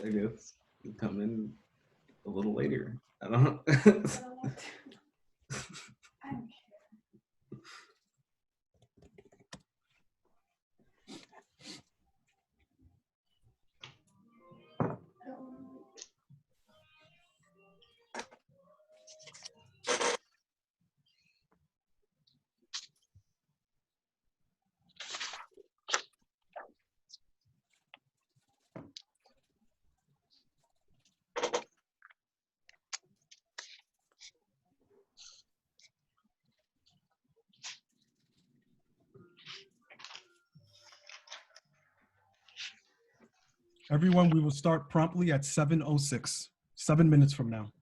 I guess you come in a little later. I don't know. I'm Everyone, we will start promptly at 7:06, 7 minutes from now.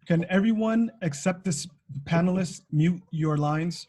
Can everyone except this panelist mute your lines?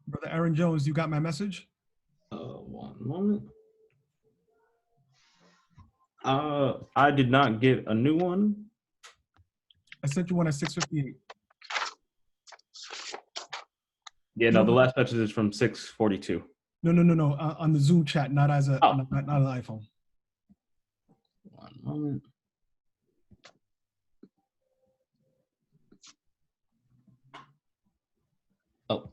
Brother Aaron Jones, you got my message? One moment. I did not get a new one. I sent you one at 6:58. Yeah, no, the last message is from 6:42. No. On the Zoom chat, not as a not an iPhone. One moment. Oh.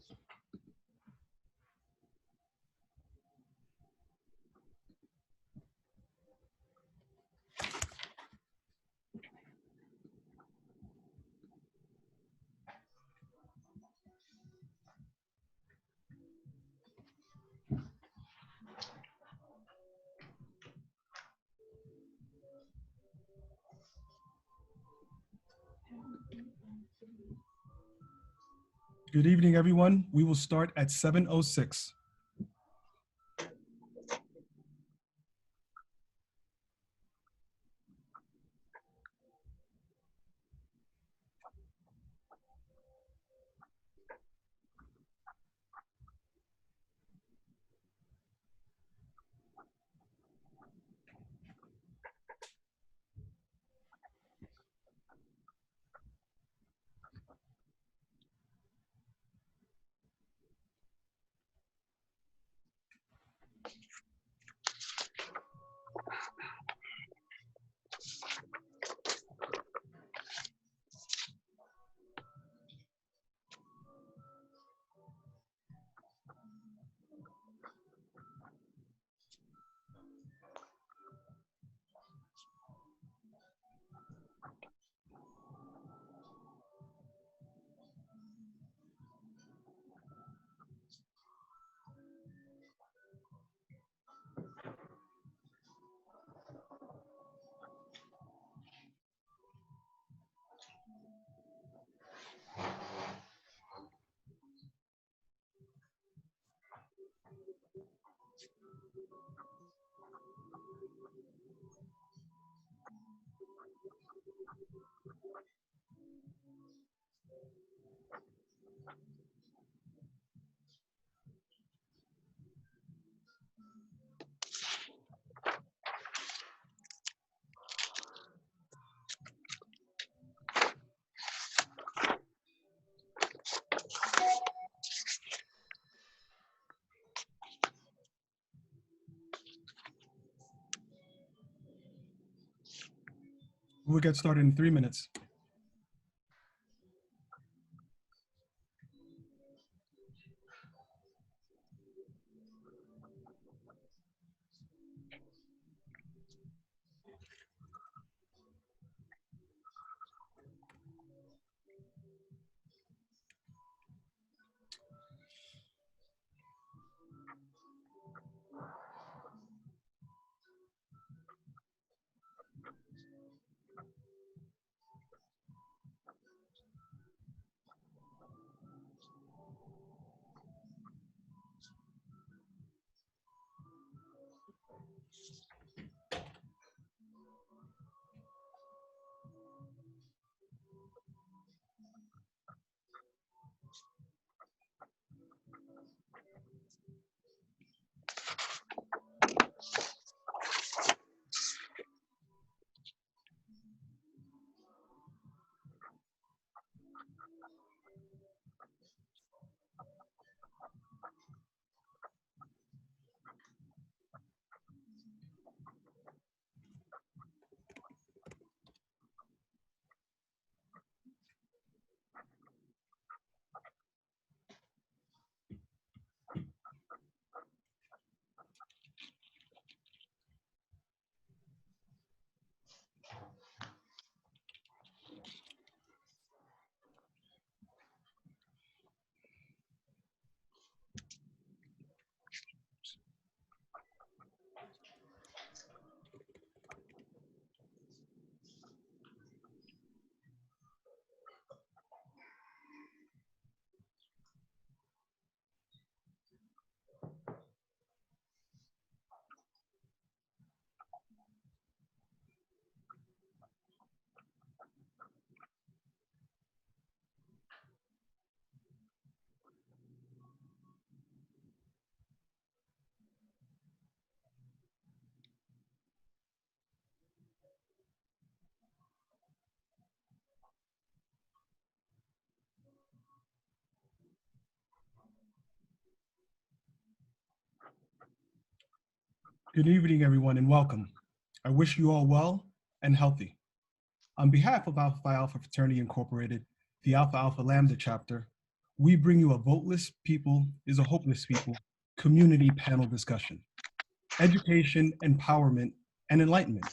Good evening, everyone. We will start at 7:06. We'll get started in 3 minutes. Good evening, everyone, and welcome. I wish you all well and healthy. On behalf of Alpha Phi Alpha Fraternity Incorporated, the Alpha Alpha Lambda chapter, we bring you a Voteless People is a Hopeless People community panel discussion, education, empowerment, and enlightenment.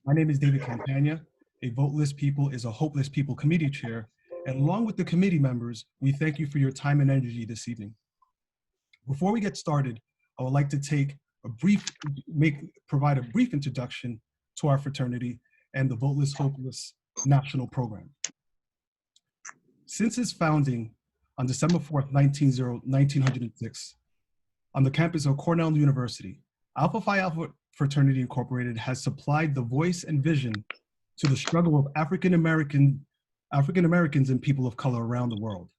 My name is David Campagna, a Voteless People is a Hopeless People committee chair, and along with the committee members, we thank you for your time and energy this evening. Before we get started, I would like to provide a brief introduction to our fraternity and the Voteless Hopeless National Program. Since its founding on December 4th, 1906, on the campus of Cornell University, Alpha Phi Alpha Fraternity Incorporated has supplied the voice and vision to the struggle of African Americans and people of color around the world.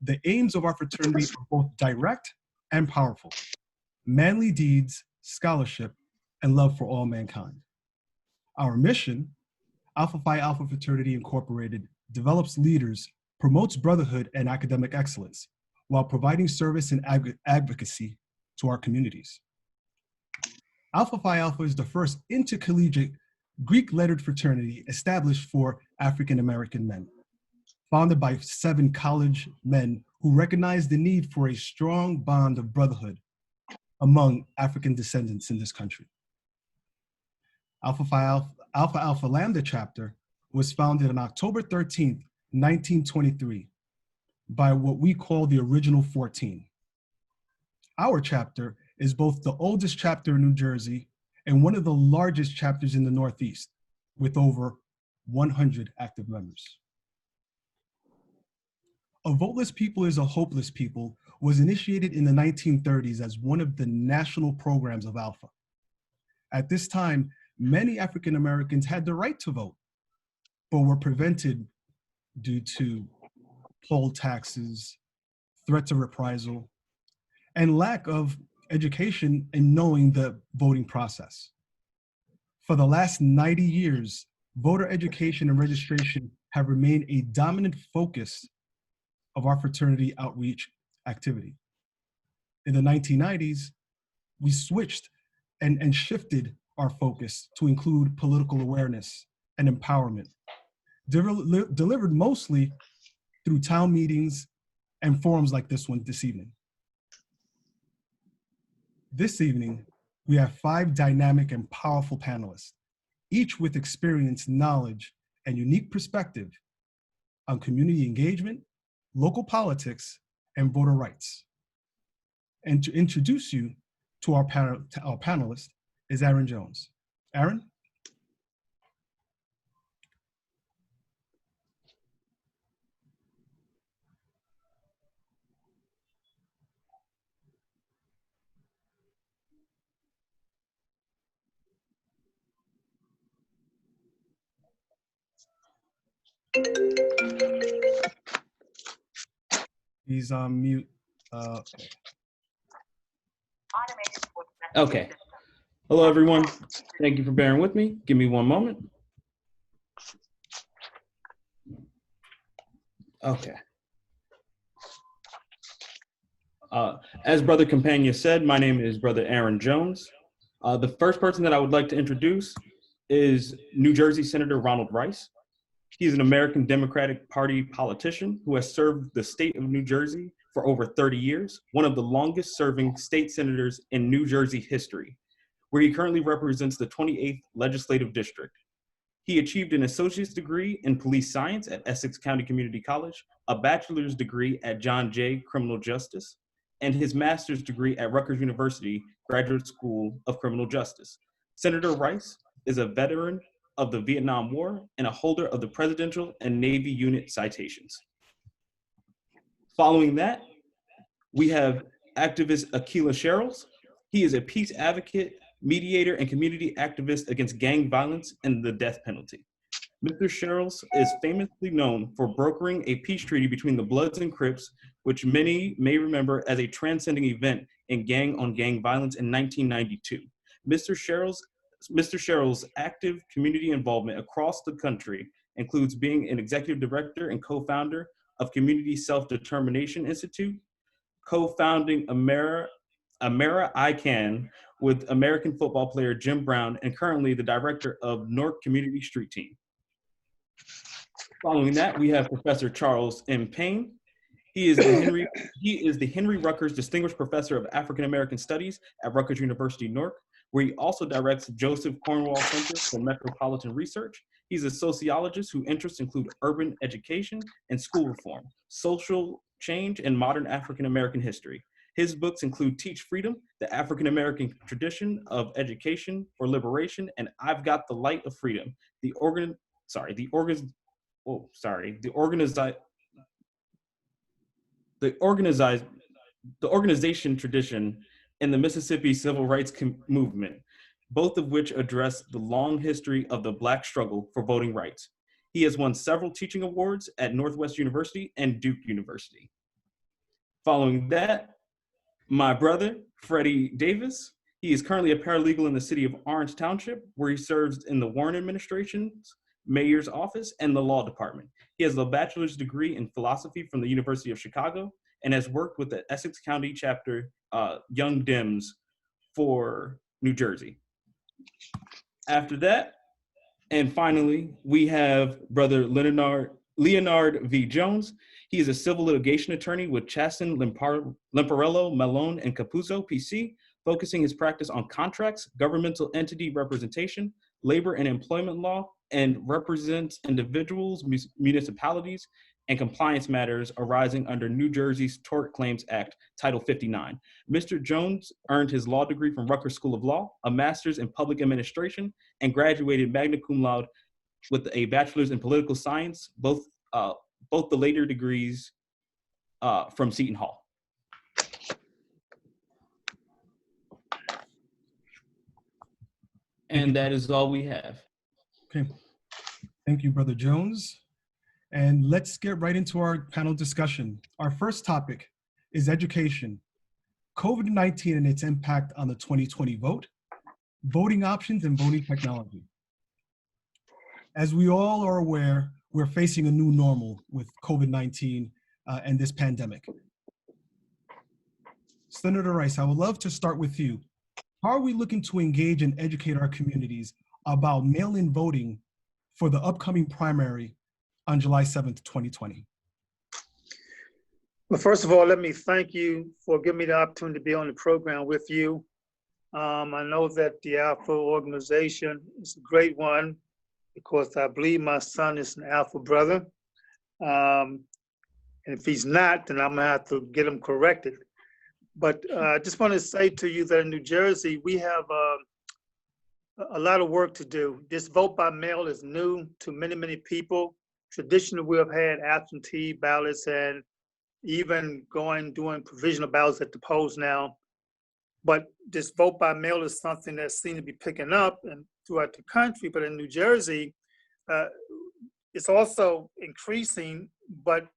The aims of our fraternity are both direct and powerful: manly deeds, scholarship, and love for all mankind. Our mission, Alpha Phi Alpha Fraternity Incorporated, develops leaders, promotes brotherhood and academic excellence, while providing service and advocacy to our communities. Alpha Phi Alpha is the first intercollegiate Greek-lettered fraternity established for African American men, founded by 7 college men who recognized the need for a strong bond of brotherhood among African descendants in this country. Alpha Phi Alpha Lambda chapter was founded on October 13th, 1923 by what we call the original 14. Our chapter is both the oldest chapter in New Jersey and one of the largest chapters in the Northeast, with over 100 active members. A Voteless People is a Hopeless People was initiated in the 1930s as one of the national programs of Alpha. At this time, many African Americans had the right to vote, but were prevented due to poll taxes, threats of reprisal, and lack of education in knowing the voting process. For the last 90 years, voter education and registration have remained a dominant focus of our fraternity outreach activity. In the 1990s, we switched and shifted our focus to include political awareness and empowerment, delivered mostly through town meetings and forums like this one this evening. This evening, we have 5 dynamic and powerful panelists, each with experience, knowledge, and unique perspective on community engagement, local politics, and voter rights. And to introduce you to our panelist is Aaron Jones. Aaron? He's on mute. Okay. Hello, everyone. Thank you for bearing with me. Give me one moment. Okay. As Brother Campagna said, my name is Brother Aaron Jones. The first person that I would like to introduce is New Jersey Senator Ronald Rice. He is an American Democratic Party politician who has served the state of New Jersey for over 30 years, one of the longest serving state senators in New Jersey history, where he currently represents the 28th Legislative District. He achieved an associate's degree in police science at Essex County Community College, a bachelor's degree at John Jay Criminal Justice, and his master's degree at Rutgers University Graduate School of Criminal Justice. Senator Rice is a veteran of the Vietnam War and a holder of the Presidential and Navy Unit citations. Following that, we have activist Aqeela Sherrills. He is a peace advocate, mediator, and community activist against gang violence and the death penalty. Mr. Sherrills is famously known for brokering a peace treaty between the Bloods and Crips, which many may remember as a transcending event in gang-on-gang violence in 1992. Mr. Sherrills' active community involvement across the country includes being an executive director and co-founder of Community Self-Determination Institute, co-founding Amera I Can with American football player Jim Brown and currently the director of Newark Community Street Team. Following that, we have Professor Charles M. Payne. He is the Henry Rutgers Distinguished Professor of African American Studies at Rutgers University, Newark, where he also directs Joseph Cornwall Center for Metropolitan Research. He's a sociologist whose interests include urban education and school reform, social change, and modern African American history. His books include Teach Freedom, The African American Tradition of Education for Liberation, and I've Got the Light of Freedom, the organization tradition in the Mississippi Civil Rights Movement, both of which address the long history of the Black struggle for voting rights. He has won several teaching awards at Northwest University and Duke University. Following that, my brother, Freddie Davis. He is currently a paralegal in the city of Orange Township, where he serves in the Warren administration's mayor's office and the law department. He has a bachelor's degree in philosophy from the University of Chicago and has worked with the Essex County chapter, Young Dems for New Jersey. After that, and finally, we have brother Leonard V. Jones. He is a civil litigation attorney with Chaston, Lamparello, Malone, and Capuzzo, PC, focusing his practice on contracts, governmental entity representation, labor and employment law, and represents individuals, municipalities, and compliance matters arising under New Jersey's Tort Claims Act, Title 59. Mr. Jones earned his law degree from Rutgers School of Law, a master's in public administration, and graduated magna cum laude with a bachelor's in political science, both the later degrees from Seton Hall. And that is all we have. Okay. Thank you, Brother Jones. And let's get right into our panel discussion. Our first topic is education, COVID-19 and its impact on the 2020 vote, voting options and voting technology. As we all are aware, we're facing a new normal with COVID-19 and this pandemic. Senator Rice, I would love to start with you. How are we looking to engage and educate our communities about mail-in voting for the upcoming primary on July 7th, 2020? Well, first of all, let me thank you for giving me the opportunity to be on the program with you. I know that the Alpha organization is a great one because I believe my son is an Alpha brother. And if he's not, then I'm gonna have to get him corrected. But I just want to say to you that in New Jersey, we have a lot of work to do. This vote by mail is new to many, many people. Traditionally, we have had absentee ballots and even doing provisional ballots at the polls now. But this vote by mail is something that seems to be picking up and throughout the country. But in New Jersey, it's also increasing, but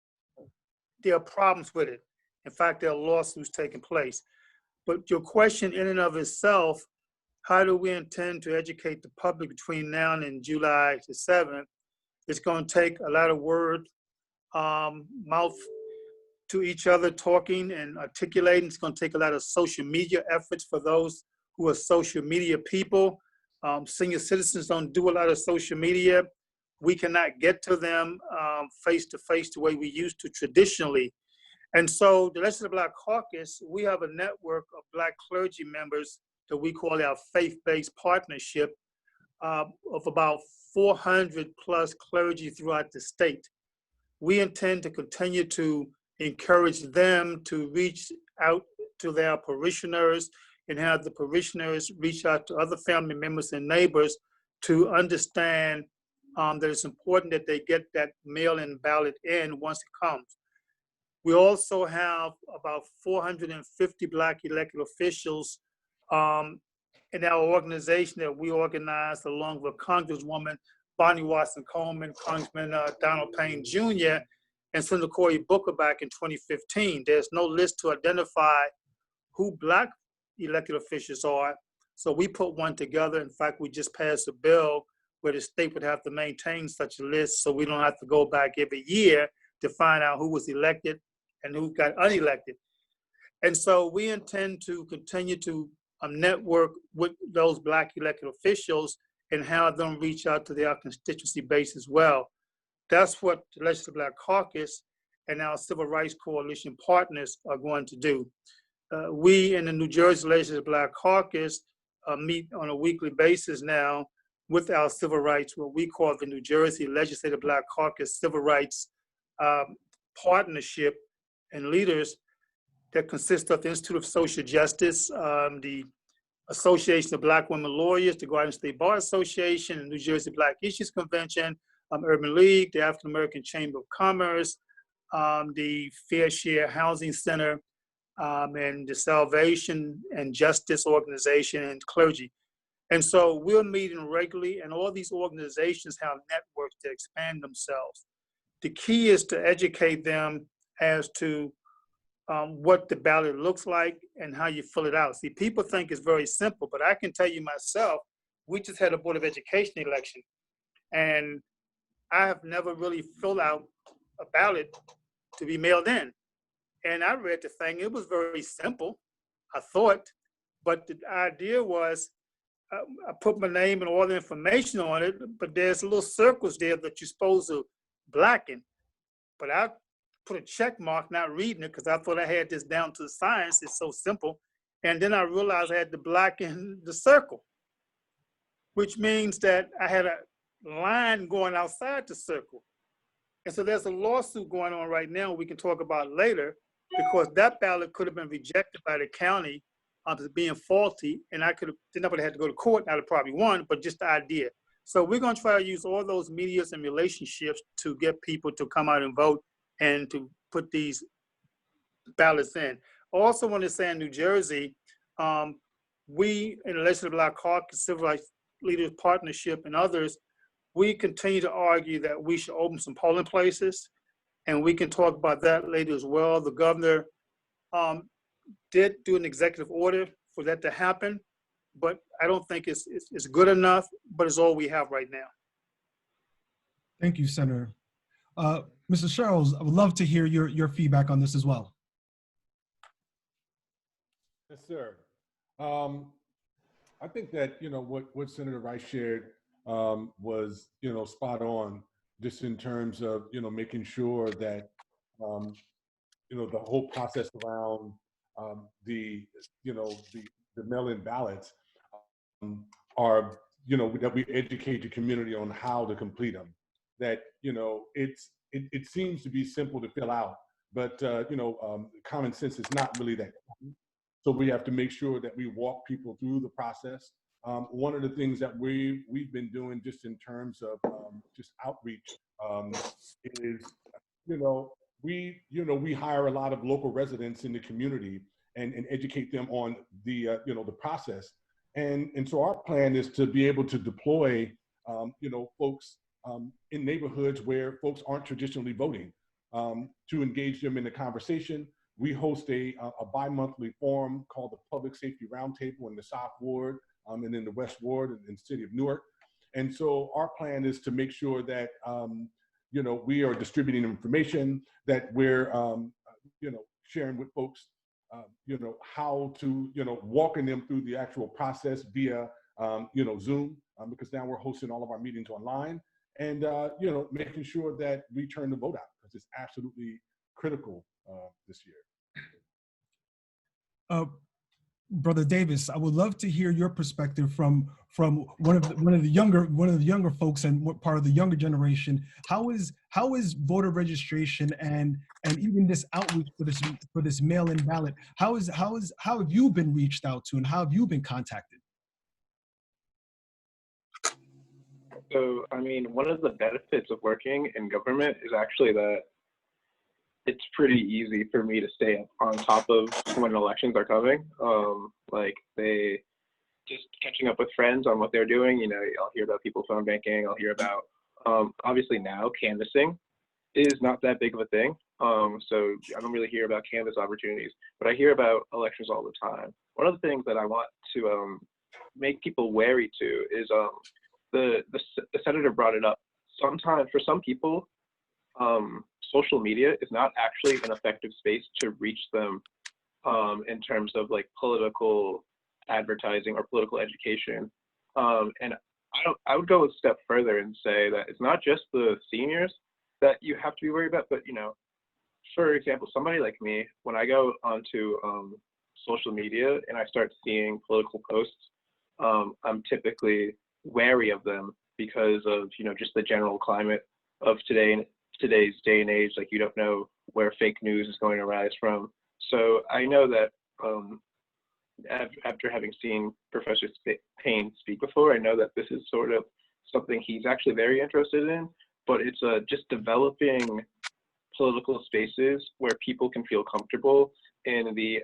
there are problems with it. In fact, there are lawsuits taking place. But your question in and of itself, how do we intend to educate the public between now and July the 7th? It's going to take a lot of word, mouth to each other, talking and articulating. It's going to take a lot of social media efforts for those who are social media people. Senior citizens don't do a lot of social media. We cannot get to them face-to-face the way we used to traditionally. And so the Legislative Black Caucus, we have a network of Black clergy members that we call our faith-based partnership of about 400 plus clergy throughout the state. We intend to continue to encourage them to reach out to their parishioners and have the parishioners reach out to other family members and neighbors to understand that it's important that they get that mail-in ballot in once it comes. We also have about 450 Black elected officials in our organization that we organized along with Congresswoman Bonnie Watson Coleman, Congressman Donald Payne Jr., and Senator Cory Booker back in 2015. There's no list to identify who Black elected officials are, so we put one together. In fact, we just passed a bill where the state would have to maintain such a list so we don't have to go back every year to find out who was elected and who got unelected. And so we intend to continue to network with those Black elected officials and have them reach out to their constituency base as well. That's what the Legislative Black Caucus and our Civil Rights Coalition partners are going to do. We in the New Jersey Legislative Black Caucus meet on a weekly basis now with our civil rights, what we call the New Jersey Legislative Black Caucus Civil Rights Partnership and leaders that consist of the Institute of Social Justice, the Association of Black Women Lawyers, the Garden State Bar Association, the New Jersey Black Issues Convention, Urban League, the African American Chamber of Commerce, the Fair Share Housing Center, and the Salvation and Justice Organization and clergy. And so we're meeting regularly, and all these organizations have networks to expand themselves. The key is to educate them as to what the ballot looks like and how you fill it out. See, people think it's very simple, but I can tell you myself, we just had a Board of Education election, and I have never really filled out a ballot to be mailed in. And I read the thing, it was very simple, I thought, but the idea was, I put my name and all the information on it, but there's little circles there that you're supposed to blacken. But I put a check mark, not reading it, because I thought I had this down to the science. It's so simple. And then I realized I had to blacken the circle, which means that I had a line going outside the circle. And so there's a lawsuit going on right now we can talk about later, because that ballot could have been rejected by the county as being faulty, and I could have, then I would have had to go to court, I'd have probably won, but just the idea. So we're gonna try to use all those medias and relationships to get people to come out and vote and to put these ballots in. I also want to say in New Jersey, we in the Legislative Black Caucus, Civil Rights Leaders Partnership and others, we continue to argue that we should open some polling places, and we can talk about that later as well. The governor did do an executive order for that to happen, but I don't think it's good enough, but it's all we have right now. Thank you, Senator. Mr. Sherrills, I would love to hear your feedback on this as well. Yes, sir. I think that, what Senator Rice shared was, spot on, just in terms of, making sure that, the whole process around the mail-in ballots are, that we educate the community on how to complete them. That, it seems to be simple to fill out, but, common sense is not really that common. So we have to make sure that we walk people through the process. One of the things that we've been doing just in terms of just outreach is, we hire a lot of local residents in the community and educate them on the, the process. And so our plan is to be able to deploy, folks in neighborhoods where folks aren't traditionally voting, to engage them in the conversation. We host a bi-monthly forum called the Public Safety Roundtable in the South Ward and in the West Ward in the city of Newark. And so our plan is to make sure that, we are distributing information, that we're, sharing with folks, how to, walking them through the actual process via, Zoom, because now we're hosting all of our meetings online, and, making sure that we turn the vote out, because it's absolutely critical this year. Brother Davis, I would love to hear your perspective from one of the younger folks and part of the younger generation. How is voter registration and even this outreach for this mail-in ballot? How have you been reached out to, and how have you been contacted? So, I mean, one of the benefits of working in government is actually that it's pretty easy for me to stay up on top of when elections are coming. Like they just catching up with friends on what they're doing. I'll hear about people phone banking. I'll hear about, obviously now canvassing is not that big of a thing. So I don't really hear about canvass opportunities, but I hear about elections all the time. One of the things that I want to make people wary to is the senator brought it up. Sometimes for some people, social media is not actually an effective space to reach them in terms of like political advertising or political education. And I would go a step further and say that it's not just the seniors that you have to be worried about, but you know, for example, somebody like me, when I go onto social media and I start seeing political posts, I'm typically wary of them because of, you know, just the general climate of today's day and age. Like, you don't know where fake news is going to rise from. So I know that after having seen Professor Payne speak before, I know that this is sort of something he's actually very interested in, but it's just developing political spaces where people can feel comfortable in the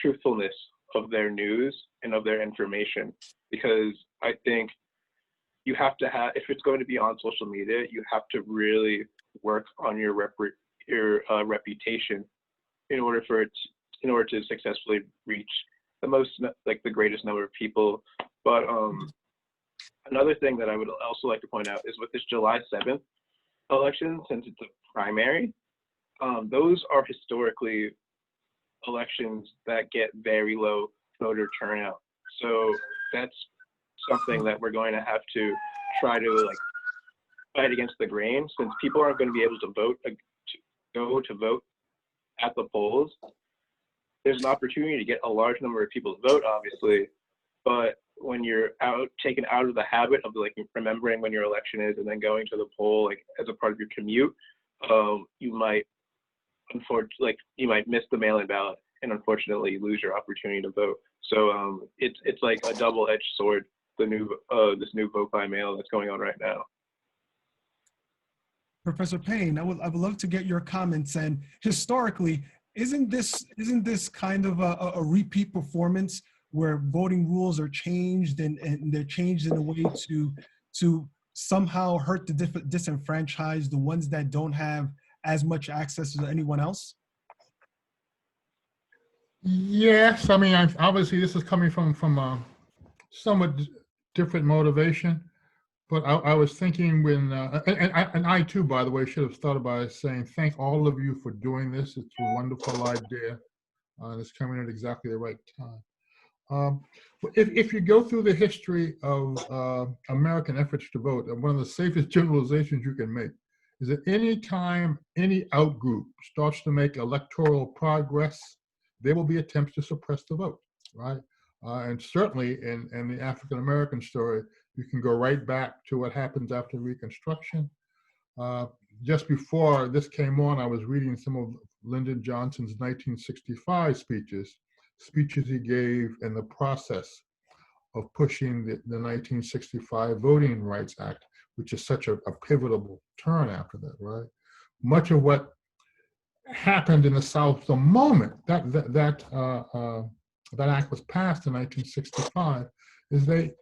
truthfulness of their news and of their information. Because I think you have to have, if it's going to be on social media, you have to really work on your reputation in order to successfully reach the greatest number of people. But another thing that I would also like to point out is with this July 7th election, since it's a primary, those are historically elections that get very low voter turnout. So that's something that we're going to have to try to like fight against the grain, since people aren't going to be able to go to vote at the polls. There's an opportunity to get a large number of people to vote, obviously, but when you're taken out of the habit of like remembering when your election is and then going to the poll like as a part of your commute, you might miss the mail-in ballot and unfortunately lose your opportunity to vote. So it's like a double-edged sword, this new vote by mail that's going on right now. Professor Payne, I would love to get your comments. And historically, isn't this kind of a repeat performance where voting rules are changed and they're changed in a way to somehow hurt the disenfranchised, the ones that don't have as much access as anyone else? Yes, I mean, obviously this is coming from a somewhat different motivation, but I was thinking when, and I too, by the way, should have started by saying thank all of you for doing this. It's a wonderful idea. It's coming at exactly the right time. If you go through the history of American efforts to vote, one of the safest generalizations you can make is that any time any outgroup starts to make electoral progress, there will be attempts to suppress the vote, right? And certainly in the African American story, you can go right back to what happens after Reconstruction. Just before this came on, I was reading some of Lyndon Johnson's 1965 speeches he gave in the process of pushing the 1965 Voting Rights Act, which is such a pivotal turn after that, right? Much of what happened in the South the moment that act was passed in 1965 is they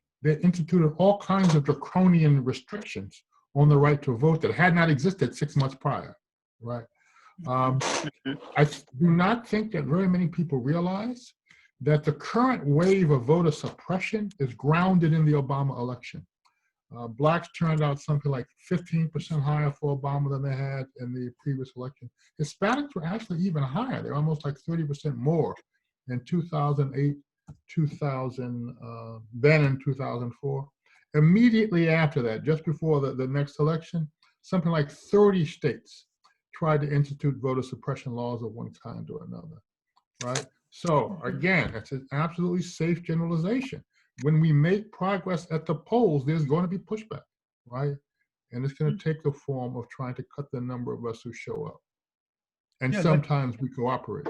instituted all kinds of draconian restrictions on the right to vote that had not existed 6 months prior, right? I do not think that very many people realize that the current wave of voter suppression is grounded in the Obama election. Blacks turned out something like 15% higher for Obama than they had in the previous election. Hispanics were actually even higher. They're almost like 30% more in 2008, then in 2004. Immediately after that, just before the next election, something like 30 states tried to institute voter suppression laws of one kind or another, right? So again, it's an absolutely safe generalization. When we make progress at the polls, there's going to be pushback, right? And it's going to take the form of trying to cut the number of us who show up. And yeah, sometimes we cooperate.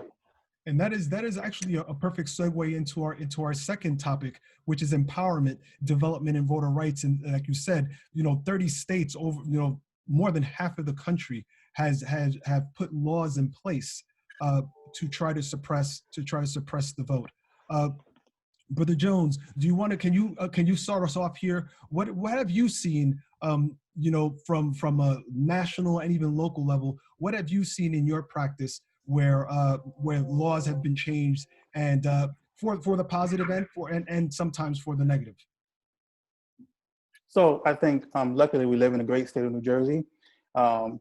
And that is actually a perfect segue into our second topic, which is empowerment, development, and voter rights. And like you said, 30 states, over more than half of the country have put laws in place to try to suppress the vote. Brother Jones, can you start us off here? What have you seen, from a national and even local level? What have you seen in your practice where laws have been changed and for the positive and sometimes for the negative? So I think luckily we live in a great state of New Jersey.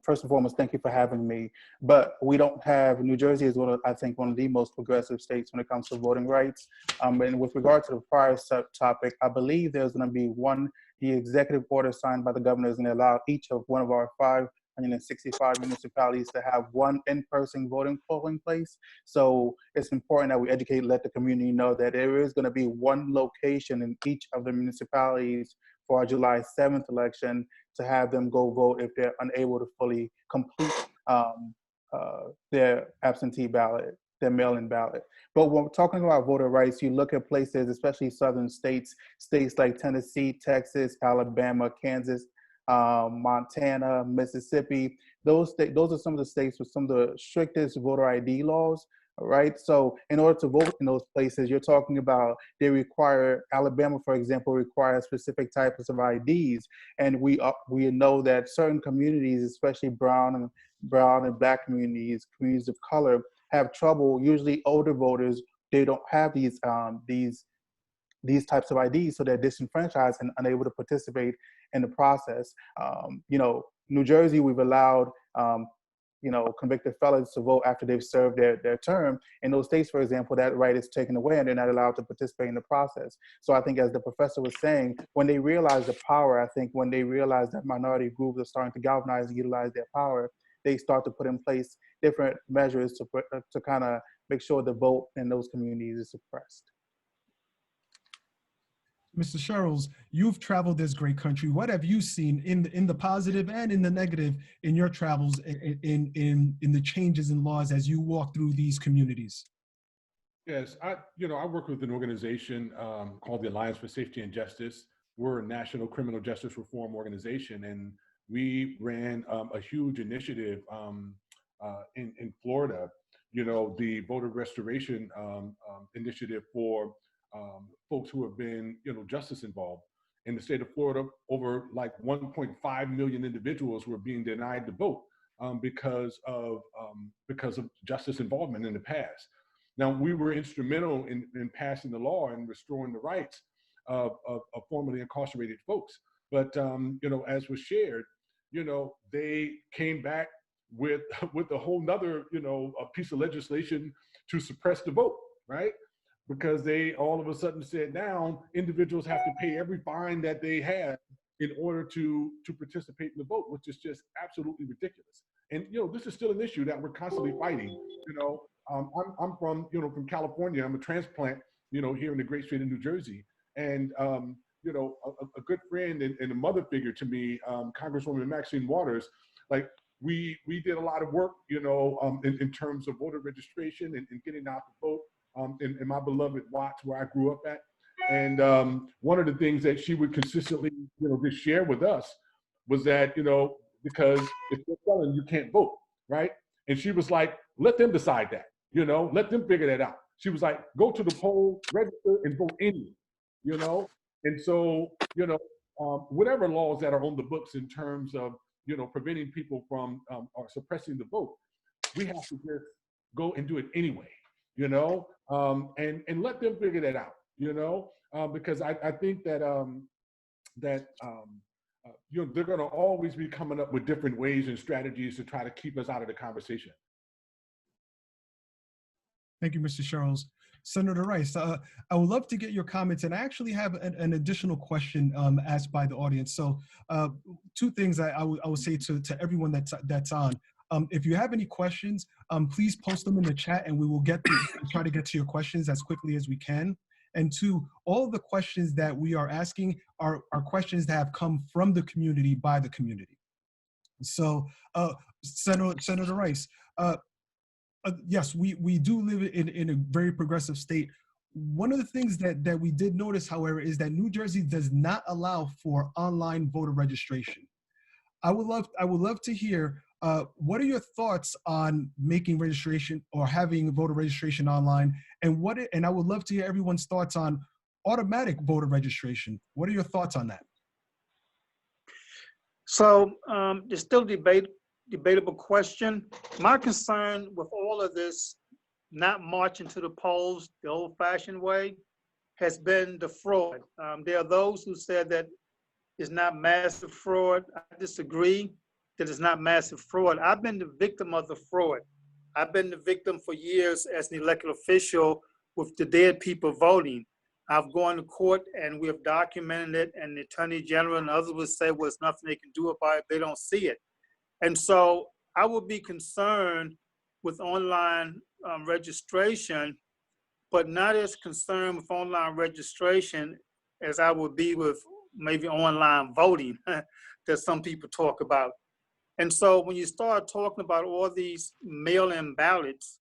First and foremost, thank you for having me. But we don't have, New Jersey is I think one of the most progressive states when it comes to voting rights. And with regard to the prior topic, I believe there's going to be the executive order signed by the governor is going to allow each of one of our 565 municipalities to have one in-person voting polling place. So it's important that we educate, let the community know that there is going to be one location in each of the municipalities for our July 7th election to have them go vote if they're unable to fully complete their absentee ballot, their mail-in ballot. But when we're talking about voter rights, you look at places, especially southern states like Tennessee, Texas, Alabama, Kansas, Montana, Mississippi. Those are some of the states with some of the strictest voter ID laws. All right. So in order to vote in those places, you're talking about Alabama, for example, requires specific types of IDs. And we know that certain communities, especially brown and black communities of color, have trouble. Usually older voters, they don't have these types of IDs, so they're disenfranchised and unable to participate in the process. New Jersey, we've allowed convicted felons to vote after they've served their term. In those states, for example, that right is taken away and they're not allowed to participate in the process. So I think, as the professor was saying, when they realize the power, I think when they realize that minority groups are starting to galvanize and utilize their power, they start to put in place different measures to kind of make sure the vote in those communities is suppressed. Mr. Sherrills, you've traveled this great country. What have you seen in the positive and in the negative in your travels in the changes in laws as you walk through these communities? Yes, I work with an organization called the Alliance for Safety and Justice. We're a national criminal justice reform organization, and we ran a huge initiative in Florida. The voter restoration initiative for folks who have been, justice involved. In the state of Florida, over like 1.5 million individuals were being denied the vote because of justice involvement in the past. Now, we were instrumental in passing the law and restoring the rights of formerly incarcerated folks. But as was shared, they came back with a whole nother a piece of legislation to suppress the vote, right? Because they all of a sudden said now individuals have to pay every fine that they have in order to participate in the vote, which is just absolutely ridiculous. And this is still an issue that we're constantly fighting. I'm from California. I'm a transplant, here in the great state of New Jersey. And a good friend and a mother figure to me, Congresswoman Maxine Waters, like we did a lot of work, in terms of voter registration and getting out the vote. In my beloved Watts, where I grew up at. And one of the things that she would consistently, just share with us was that, because if you're felon, you can't vote, right? And she was like, let them decide that, let them figure that out. She was like, go to the poll, register, and vote anyway, And so, whatever laws that are on the books in terms of, preventing people from or suppressing the vote, we have to just go and do it anyway. And let them figure that out, because I think that they're going to always be coming up with different ways and strategies to try to keep us out of the conversation. Thank you, Mr. Sherrills. Senator Rice, I would love to get your comments, and I actually have an additional question asked by the audience. So two things I would say to everyone that's on. If you have any questions, please post them in the chat and we will try to get to your questions as quickly as we can. And two, all of the questions that we are asking are questions that have come from the community, by the community. So Senator Rice, yes, we do live in a very progressive state. One of the things that we did notice, however, is that New Jersey does not allow for online voter registration. I would love to hear what are your thoughts on making registration or having voter registration online, and I would love to hear everyone's thoughts on automatic voter registration. What are your thoughts on that? So there's still debatable question. My concern with all of this, not marching to the polls the old-fashioned way, has been the fraud. There are those who said that it's not massive fraud. I disagree. that it's not massive fraud. I've been the victim of the fraud. I've been the victim for years as an elected official with the dead people voting. I've gone to court and we have documented it, and the Attorney General and others would say, well, there's nothing they can do about it. They don't see it. And so I would be concerned with online registration, but not as concerned with online registration as I would be with maybe online voting that some people talk about. And so when you start talking about all these mail-in ballots,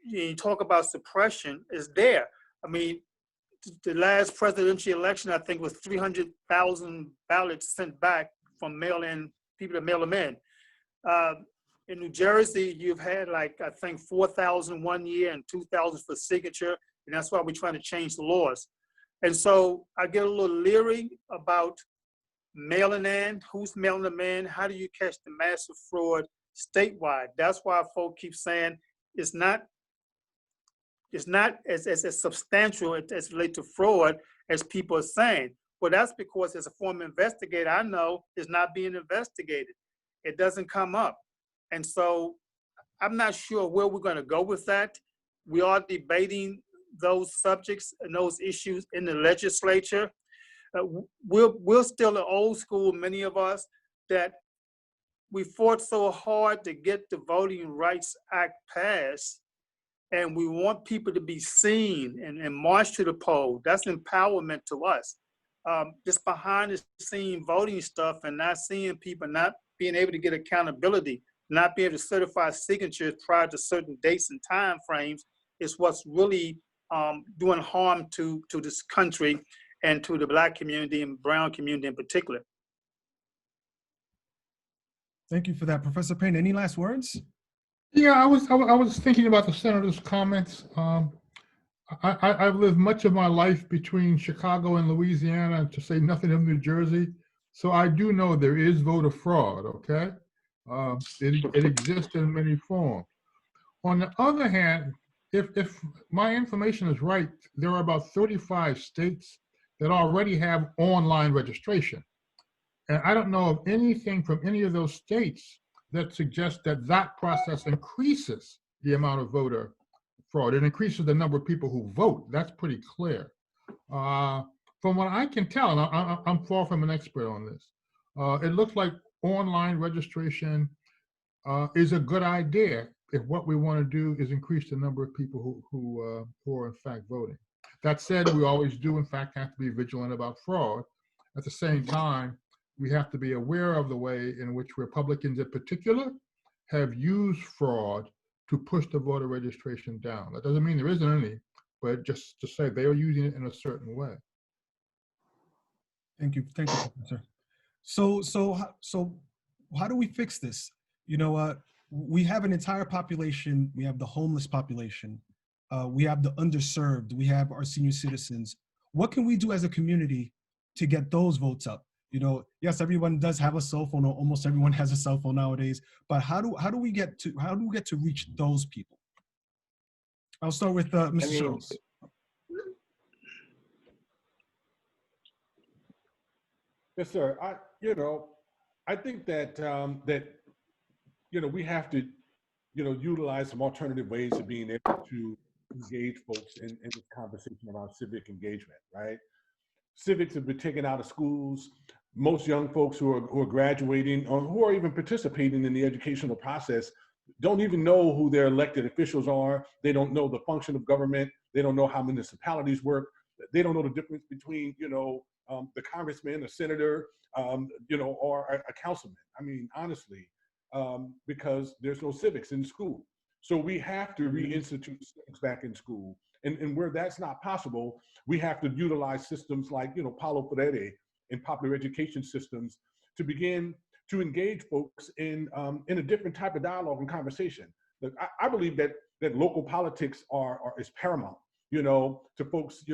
you talk about suppression, is there. I mean, the last presidential election, I think, was 300,000 ballots sent back from mail-in, people that mail them in. In New Jersey, you've had like, I think 4,000 one year and 2,000 for signature. And that's why we're trying to change the laws. And so I get a little leery about mailing in, who's mailing them in, how do you catch the massive fraud statewide? That's why folks keep saying it's not as substantial as related to fraud as people are saying. Well, that's because as a former investigator, I know it's not being investigated. It doesn't come up. And so I'm not sure where we're going to go with that. We are debating those subjects and those issues in the legislature. We're still the old school, many of us, that we fought so hard to get the Voting Rights Act passed, and we want people to be seen and march to the poll. That's empowerment to us. This behind the scene voting stuff and not seeing people, not being able to get accountability, not being able to certify signatures prior to certain dates and time frames is what's really doing harm to this country and to the Black community and brown community in particular. Thank you for that, Professor Payne. Any last words? Yeah, I was thinking about the senator's comments. I've lived much of my life between Chicago and Louisiana, to say nothing of New Jersey. So I do know there is voter fraud, okay? It exists in many forms. On the other hand, if my information is right, there are about 35 states that already have online registration. And I don't know of anything from any of those states that suggests that that process increases the amount of voter fraud. It increases the number of people who vote. That's pretty clear. From what I can tell, and I'm far from an expert on this, it looks like online registration is a good idea if what we want to do is increase the number of people who are in fact voting. That said, we always do in fact have to be vigilant about fraud. At the same time, we have to be aware of the way in which Republicans in particular have used fraud to push the voter registration down. That doesn't mean there isn't any, but just to say they are using it in a certain way. Thank you, Professor. So how do we fix this? You know, we have an entire population. We have the homeless population. We have the underserved. We have our senior citizens. What can we do as a community to get those votes up? You know, yes, everyone does have a cell phone, or almost everyone has a cell phone nowadays. But how do we get to reach those people? I'll start with Mr. Sherrills. Yes, sir. I think that we have to, utilize some alternative ways of being able to engage folks in this conversation around civic engagement, right? Civics have been taken out of schools. Most young folks who are graduating or who are even participating in the educational process don't even know who their elected officials are. They don't know the function of government. They don't know how municipalities work. They don't know the difference between, the congressman, a senator, or a councilman. I mean, honestly, because there's no civics in school. So we have to reinstitute civics back in school. And where that's not possible, we have to utilize systems like, Paulo Freire and popular education systems to begin to engage folks in a different type of dialogue and conversation. Look, I believe that local politics is paramount, to folks,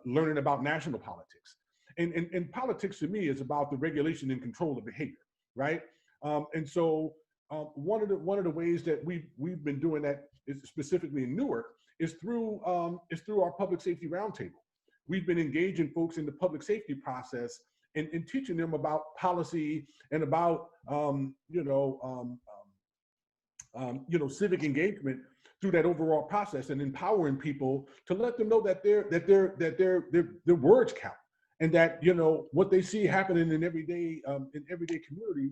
learning about national politics. And politics to me is about the regulation and control of behavior, right? And so one of the ways that we've been doing that is specifically in Newark is through our public safety roundtable. We've been engaging folks in the public safety process and teaching them about policy and about civic engagement through that overall process, and empowering people to let them know that their words count, and that what they see happening in everyday community,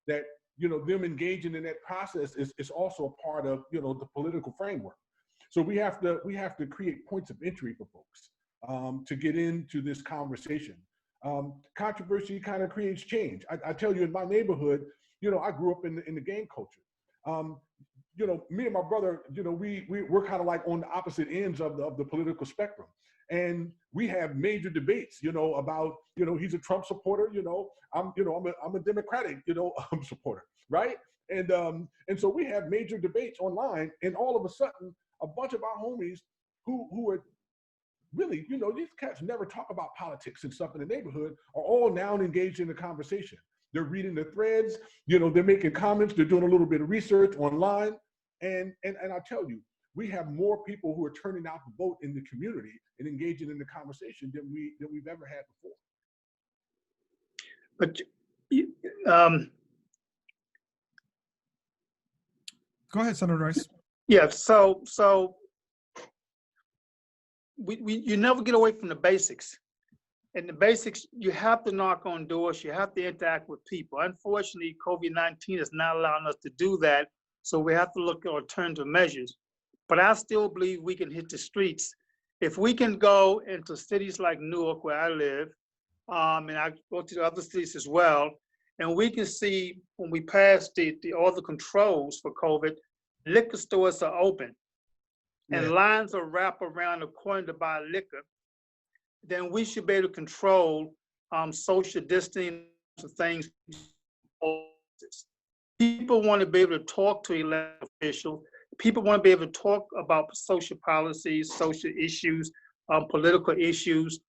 that them engaging in that process is also a part of the political framework. So we have to create points of entry for folks to get into this conversation. Controversy kind of creates change. I tell you, in my neighborhood, I grew up in the gang culture. Me and my brother, we're kind of like on the opposite ends of the political spectrum. And we have major debates, about, he's a Trump supporter, I'm a Democratic, supporter, right? And so we have major debates online, and all of a sudden, a bunch of our homies who are really, these cats never talk about politics and stuff in the neighborhood, are all now engaged in the conversation. They're reading the threads, they're making comments, they're doing a little bit of research online. And I tell you, we have more people who are turning out to vote in the community and engaging in the conversation than we've ever had before. But Go ahead, Senator Rice. yeah, so you never get away from the basics. And the basics, you have to knock on doors, you have to interact with people. Unfortunately, COVID-19 is not allowing us to do that, so we have to look at alternative measures. But I still believe we can hit the streets. If we can go into cities like Newark, where I live, and I go to the other cities as well, and we can see when we pass all the controls for COVID, liquor stores are open, and lines are wrapped around the corner to buy liquor, then we should be able to control social distancing things. People want to be able to talk to elected officials. People want to be able to talk about social policies, social issues, political issues.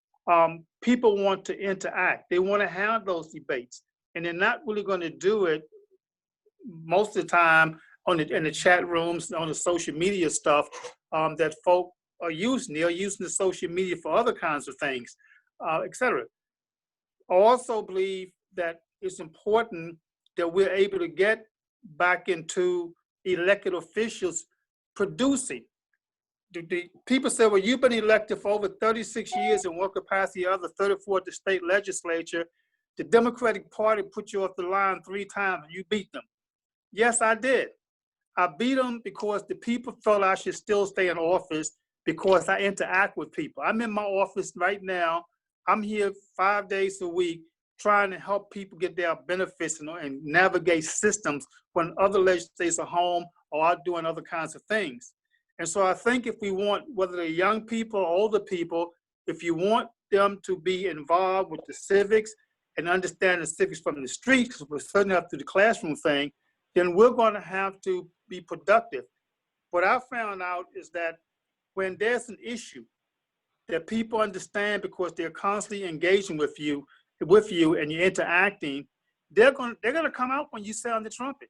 People want to interact. They want to have those debates, and they're not really going to do it most of the time in the chat rooms, on the social media stuff that folk are using. They're using the social media for other kinds of things, etc. I also believe that it's important that we're able to get back into elected officials producing. The people say, well, you've been elected for over 36 years in one capacity, other 34 at the state legislature. The Democratic Party put you off the line 3 times and you beat them. Yes, I did. I beat them because the people felt I should still stay in office because I interact with people. I'm in my office right now. I'm here 5 days a week trying to help people get their benefits and navigate systems when other legislators are home or are doing other kinds of things. And so I think if we want, whether they're young people or older people, if you want them to be involved with the civics and understand the civics from the streets, because we're certainly up to the classroom thing, then we're going to have to be productive. What I found out is that when there's an issue that people understand because they're constantly engaging with you and you're interacting, they're gonna come out when you sound the trumpet.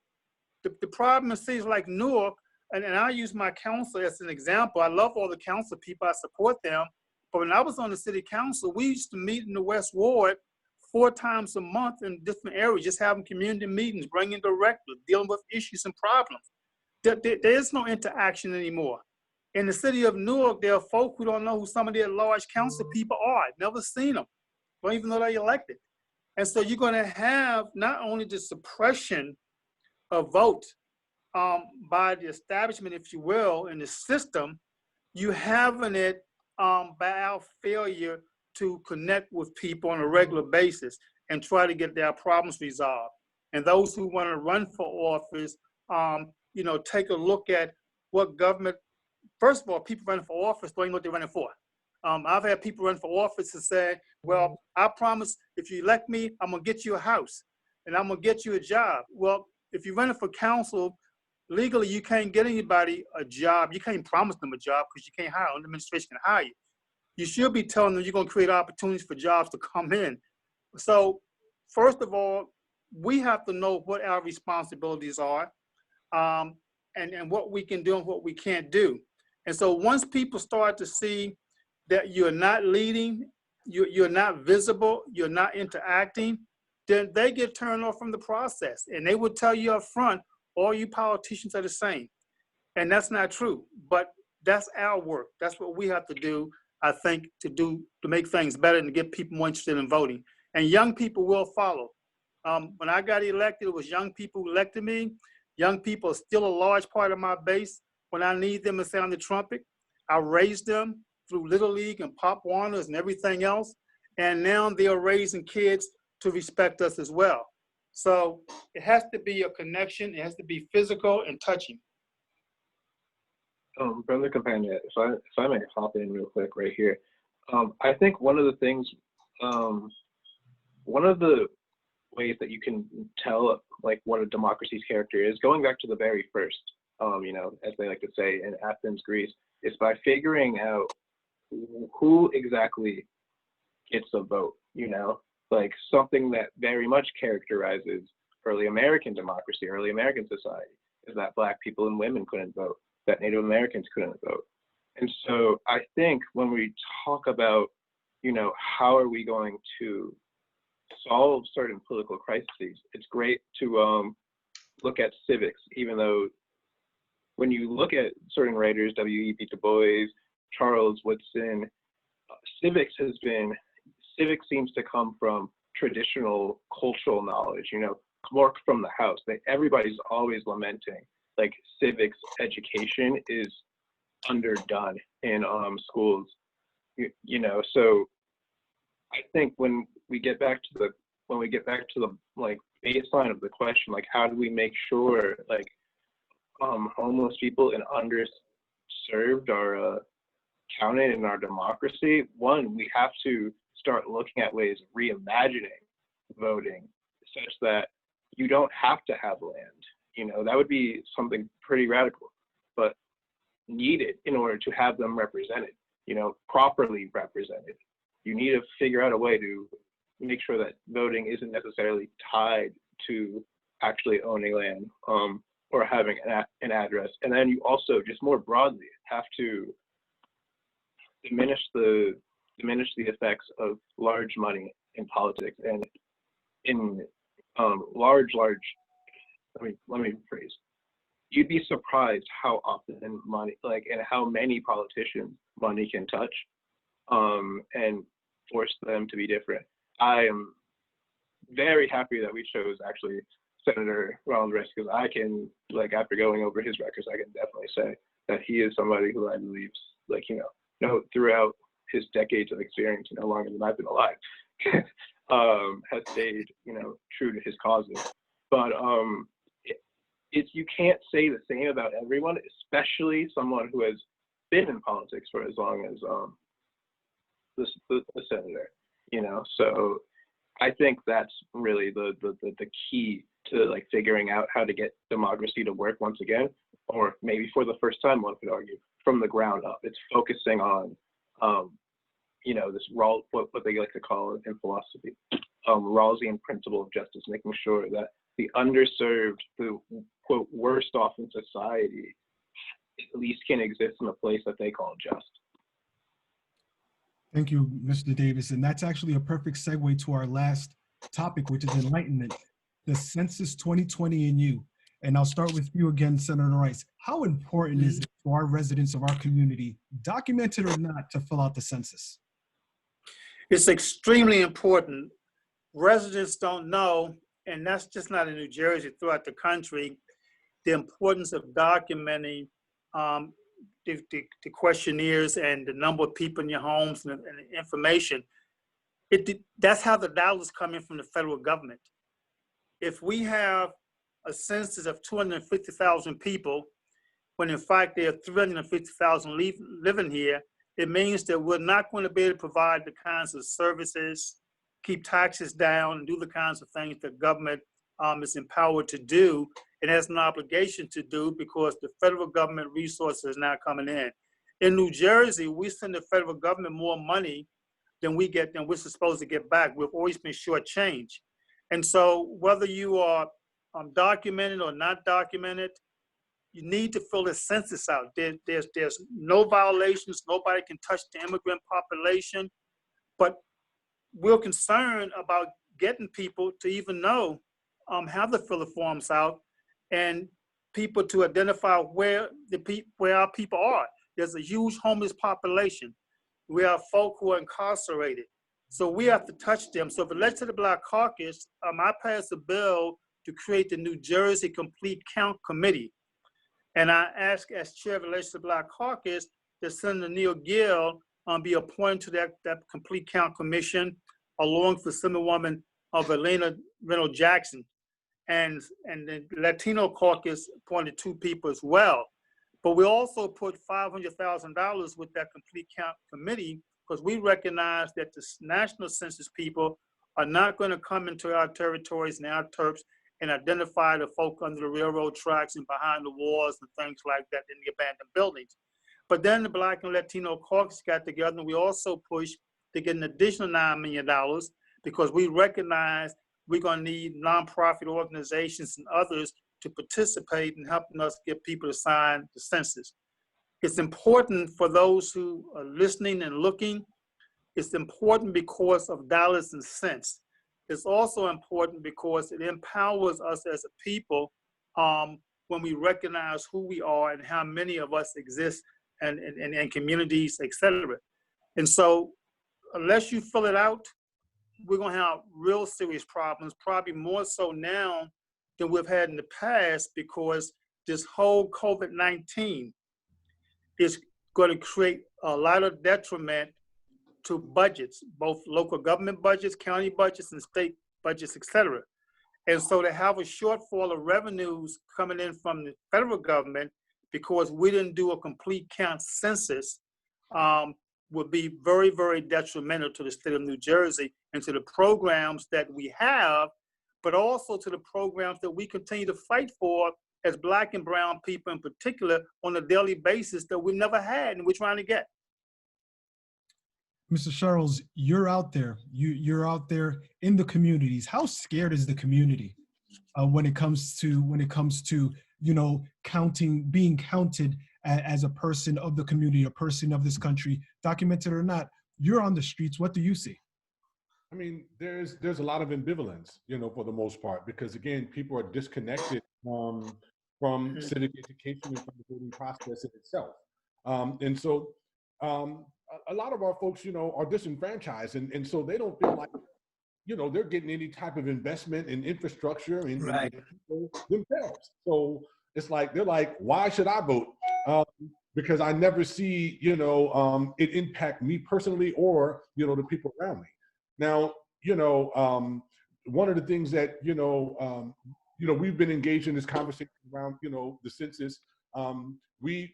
The problem in cities like Newark, and I use my council as an example. I love all the council people, I support them. But when I was on the city council, we used to meet in the West Ward 4 times a month in different areas, just having community meetings, bringing directors, dealing with issues and problems. There is no interaction anymore. In the city of Newark, there are folk who don't know who some of their large council people are. I've never seen them. Don't even know they're elected. And so you're going to have not only the suppression of vote by the establishment, if you will, in the system, you having it by our failure to connect with people on a regular basis and try to get their problems resolved. And those who want to run for office, take a look at what government. First of all, people running for office don't even know what they're running for. I've had people run for office and say, well, I promise if you elect me, I'm gonna get you a house and I'm gonna get you a job. Well, if you're running for council, legally you can't get anybody a job. You can't promise them a job because you can't hire, the administration can hire you. You should be telling them you're gonna create opportunities for jobs to come in. So first of all, we have to know what our responsibilities are and what we can do and what we can't do. And so once people start to see that you're not leading you're not visible, you're not interacting, then they get turned off from the process. And they will tell you up front, all you politicians are the same. And that's not true, but that's our work. That's what we have to do, I think, to make things better and to get people more interested in voting. And young people will follow. When I got elected, it was young people who elected me. Young people are still a large part of my base. When I need them to sound the trumpet, I raised them through Little League and Pop Warners and everything else. And now they are raising kids to respect us as well. So it has to be a connection. It has to be physical and touching. Brother Companion, if I may hop in real quick right here. I think one of the things, one of the ways that you can tell like what a democracy's character is, going back to the very first, you know, as they like to say in Athens, Greece, is by figuring out who exactly gets a vote, you know, like something that very much characterizes early American democracy, early American society, is that Black people and women couldn't vote, that Native Americans couldn't vote. And so I think when we talk about, you know, how are we going to solve certain political crises, it's great to look at civics, even though when you look at certain writers, W.E.B. Du Bois, Charles Woodson, civics seems to come from traditional cultural knowledge, you know, work from the house. Everybody's always lamenting, like civics education is underdone in schools, you know. So I think when we get back to the like baseline of the question, like how do we make sure like homeless people and underserved are counted in our democracy? One, we have to start looking at ways of reimagining voting such that you don't have to have land. You know, that would be something pretty radical, but needed in order to have them represented, you know, properly represented. You need to figure out a way to make sure that voting isn't necessarily tied to actually owning land or having an address. And then you also, just more broadly, have to diminish the effects of large money in politics and in large. Let me rephrase. You'd be surprised how often money, like, and how many politicians money can touch, and force them to be different. I am very happy that we chose actually Senator Ronald Rice, because I can, like, after going over his records, I can definitely say that he is somebody who I believe, like, you know, throughout his decades of experience, you know, longer than I've been alive, has stayed, you know, true to his causes. But it's you can't say the same about everyone, especially someone who has been in politics for as long as the senator, you know. So I think that's really the key to, like, figuring out how to get democracy to work once again, or maybe for the first time, one could argue, from the ground up. It's focusing on you know, this what they like to call in philosophy, Rawlsian principle of justice, making sure that the underserved, the quote worst off in society, at least can exist in a place that they call just. Thank you, Mr. Davis. And that's actually a perfect segue to our last topic, which is enlightenment, the Census 2020 in you. And I'll start with you again, Senator Rice. How important is it for our residents of our community, documented or not, to fill out the census? It's extremely important. Residents don't know, and that's just not in New Jersey, throughout the country, the importance of documenting the questionnaires and the number of people in your homes and the information. That's how the dollars come in from the federal government. If we have a census of 250,000 people, when in fact there are 350,000 living here, it means that we're not going to be able to provide the kinds of services, keep taxes down, and do the kinds of things that government is empowered to do and has an obligation to do, because the federal government resources are now coming in. In New Jersey, we send the federal government more money than we're supposed to get back. We've always been shortchanged. And so whether you are documented or not documented, you need to fill the census out. There's no violations. Nobody can touch the immigrant population. But we're concerned about getting people to even know how to fill the forms out, and people to identify where our people are. There's a huge homeless population. We have folk who are incarcerated. So we have to touch them. So the Legislative Black Caucus, I passed a bill to create the New Jersey Complete Count Committee. And I asked, as chair of the Legislative Black Caucus, that Senator Neil Gill be appointed to that Complete Count Commission, along with Assemblywoman of Elena Reynolds Jackson. And the Latino caucus appointed 2 people as well. But we also put $500,000 with that Complete Count Committee, because we recognize that the national census people are not going to come into our territories and our terps and identify the folk under the railroad tracks and behind the walls and things like that in the abandoned buildings. But then the Black and Latino caucus got together, and we also pushed to get an additional $9 million, because we recognize we're going to need nonprofit organizations and others to participate in helping us get people to sign the census. It's important for those who are listening and looking. It's important because of dollars and cents. It's also important because it empowers us as a people when we recognize who we are and how many of us exist and communities, et cetera. And so unless you fill it out, we're going to have real serious problems, probably more so now than we've had in the past, because this whole COVID-19 is going to create a lot of detriment to budgets, both local government budgets, county budgets, and state budgets, et cetera. And so to have a shortfall of revenues coming in from the federal government because we didn't do a complete count census would be very, very detrimental to the state of New Jersey and to the programs that we have, but also to the programs that we continue to fight for as Black and brown people in particular on a daily basis that we never had and we're trying to get. Mr. Sherrills, you're out there. You're out there in the communities. How scared is the community when it comes to being counted as a person of the community, a person of this country, documented or not? You're on the streets. What do you see? I mean, there's a lot of ambivalence, for the most part, because again, people are disconnected from civic education and from the voting process in itself. And so a lot of our folks, are disenfranchised, and so they don't feel like, they're getting any type of investment in infrastructure and themselves. So it's like, they're like, why should I vote? Because I never see, it impact me personally or, the people around me. Now, one of the things that, we've been engaged in this conversation around, the census. We've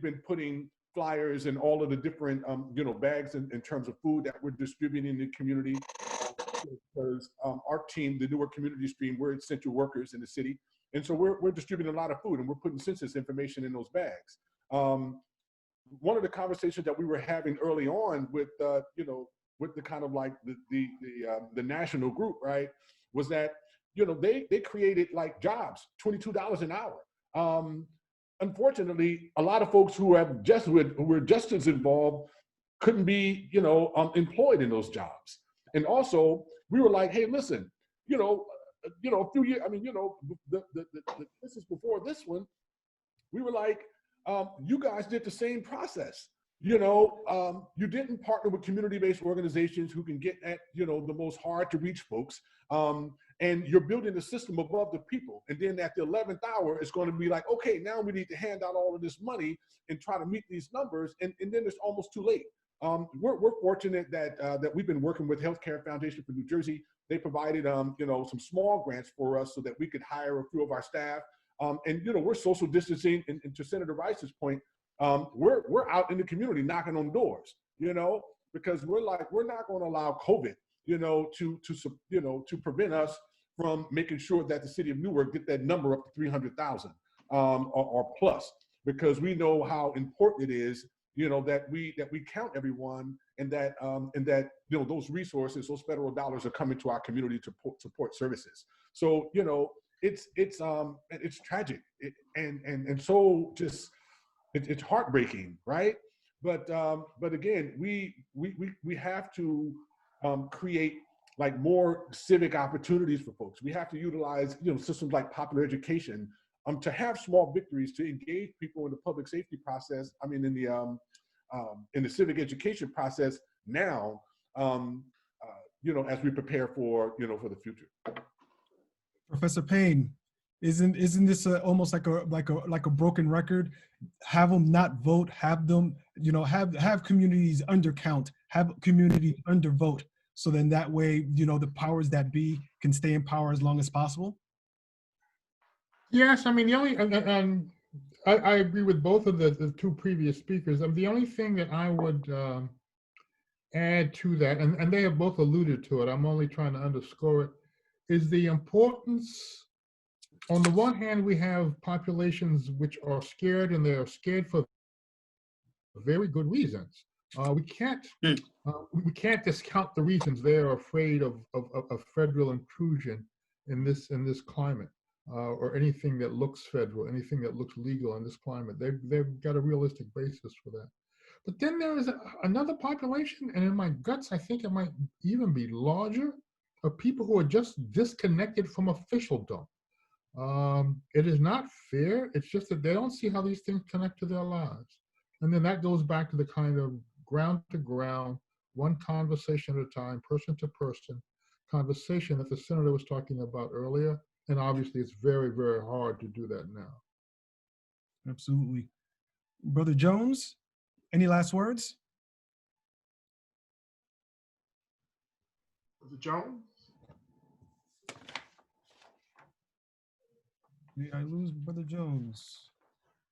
been putting flyers and all of the different, bags in terms of food that we're distributing in the community. Because our team, the Newark Community Stream, we're essential workers in the city. And so we're distributing a lot of food and we're putting census information in those bags. One of the conversations that we were having early on with, with the kind of like the national group, right, was that, they created like jobs, $22 an hour. Unfortunately, a lot of folks who were just as involved couldn't be, employed in those jobs. And also, we were like, hey, listen, a few years, this is before this one, we were like, you guys did the same process. You didn't partner with community-based organizations who can get at, the most hard to reach folks. And you're building a system above the people. And then at the 11th hour, it's going to be like, okay, now we need to hand out all of this money and try to meet these numbers. And then it's almost too late. We're fortunate that we've been working with Healthcare Foundation for New Jersey. They provided, some small grants for us so that we could hire a few of our staff. And, we're social distancing. And to Senator Rice's point, we're out in the community knocking on doors, because we're not going to allow COVID, to prevent us from making sure that the city of Newark get that number up to 300,000 or plus, because we know how important it is, that we count everyone and that those resources, those federal dollars are coming to our community to support services. So, it's tragic and so just it's heartbreaking, right? But again, we have to create like more civic opportunities for folks. We have to utilize, systems like popular education to have small victories, to engage people in the public safety process. I mean, in the civic education process now, as we prepare for, for the future. Professor Payne, isn't this almost like a broken record? Have them not vote, have them, have communities undercount, have communities undervote, so then that way, the powers that be can stay in power as long as possible? Yes, I mean, the only, and I agree with both of the two previous speakers. The only thing that I would add to that, and they have both alluded to it, I'm only trying to underscore it, is the importance. On the one hand, we have populations which are scared, and they are scared for very good reasons. We can't discount the reasons they are afraid of federal intrusion in this climate, or anything that looks federal, anything that looks legal in this climate. They've got a realistic basis for that. But then there is another population, and in my guts, I think it might even be larger, of people who are just disconnected from officialdom. It is not fear, it's just that they don't see how these things connect to their lives. And then that goes back to the kind of ground to ground, one conversation at a time, person to person conversation that the senator was talking about earlier. And obviously it's very, very hard to do that now. Absolutely. Brother Jones, any last words? Brother Jones? Did I lose Brother Jones?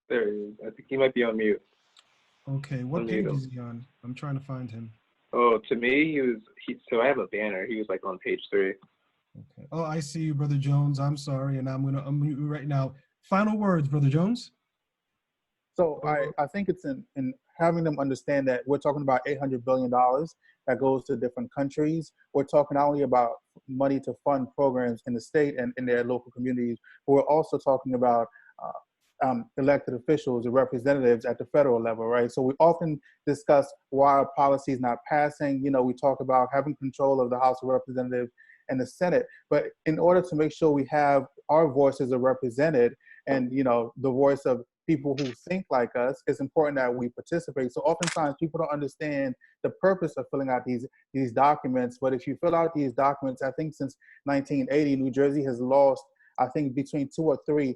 There he is. I think he might be on mute. Okay, what page is he on? I'm trying to find him. Oh, to me, so I have a banner. He was like on page 3. Okay. Oh, I see you, Brother Jones. I'm sorry, and I'm going to unmute you right now. Final words, Brother Jones. So I think it's in having them understand that we're talking about $800 billion that goes to different countries. We're talking not only about money to fund programs in the state and in their local communities, but we're also talking about elected officials or representatives at the federal level, right? So we often discuss why our policy is not passing. We talk about having control of the House of Representatives and the Senate, but in order to make sure we have our voices are represented and, the voice of people who think like us, it's important that we participate. So oftentimes people don't understand the purpose of filling out these documents, but if you fill out these documents, I think since 1980, New Jersey has lost, I think, between 2 or 3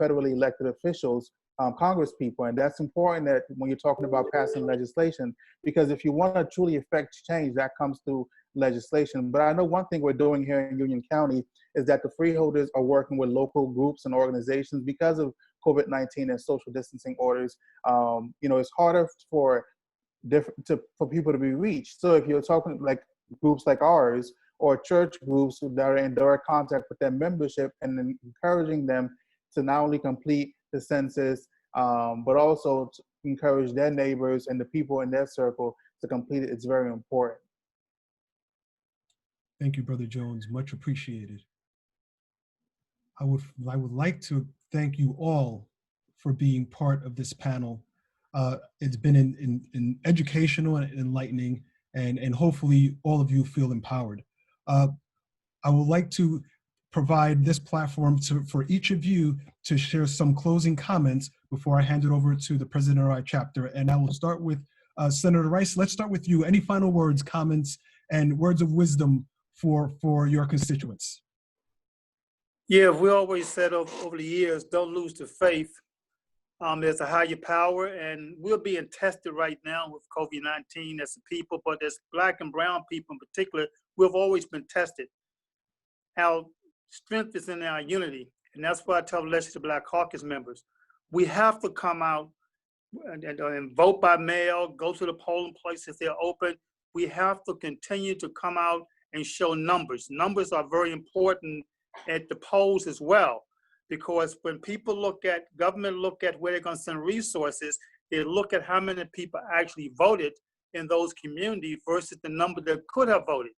federally elected officials, Congress people. And that's important that when you're talking about passing legislation, because if you want to truly affect change, that comes through legislation. But I know one thing we're doing here in Union County is that the freeholders are working with local groups and organizations because of COVID-19 and social distancing orders. It's harder for people to be reached. So if you're talking like groups like ours, or church groups that are in direct contact with their membership, and then encouraging them to not only complete the census, but also to encourage their neighbors and the people in their circle to complete it. It's very important. Thank you, Brother Jones. Much appreciated. I would like to thank you all for being part of this panel. It's been in educational and enlightening, and hopefully all of you feel empowered. I would like to provide this platform for each of you to share some closing comments before I hand it over to the president of our chapter. And I will start with Senator Rice. Let's start with you. Any final words, comments, and words of wisdom for your constituents? Yeah, we always said over the years, don't lose the faith. There's a higher power, and we're being tested right now with COVID-19 as a people, but as Black and brown people in particular, we've always been tested. Our strength is in our unity, and that's why I tell the Legislative Black Caucus members, we have to come out and vote by mail, go to the polling places, they're open. We have to continue to come out and show numbers. Numbers are very important at the polls as well, because when people look at, government look at where they're gonna send resources, they look at how many people actually voted in those communities versus the number that could have voted.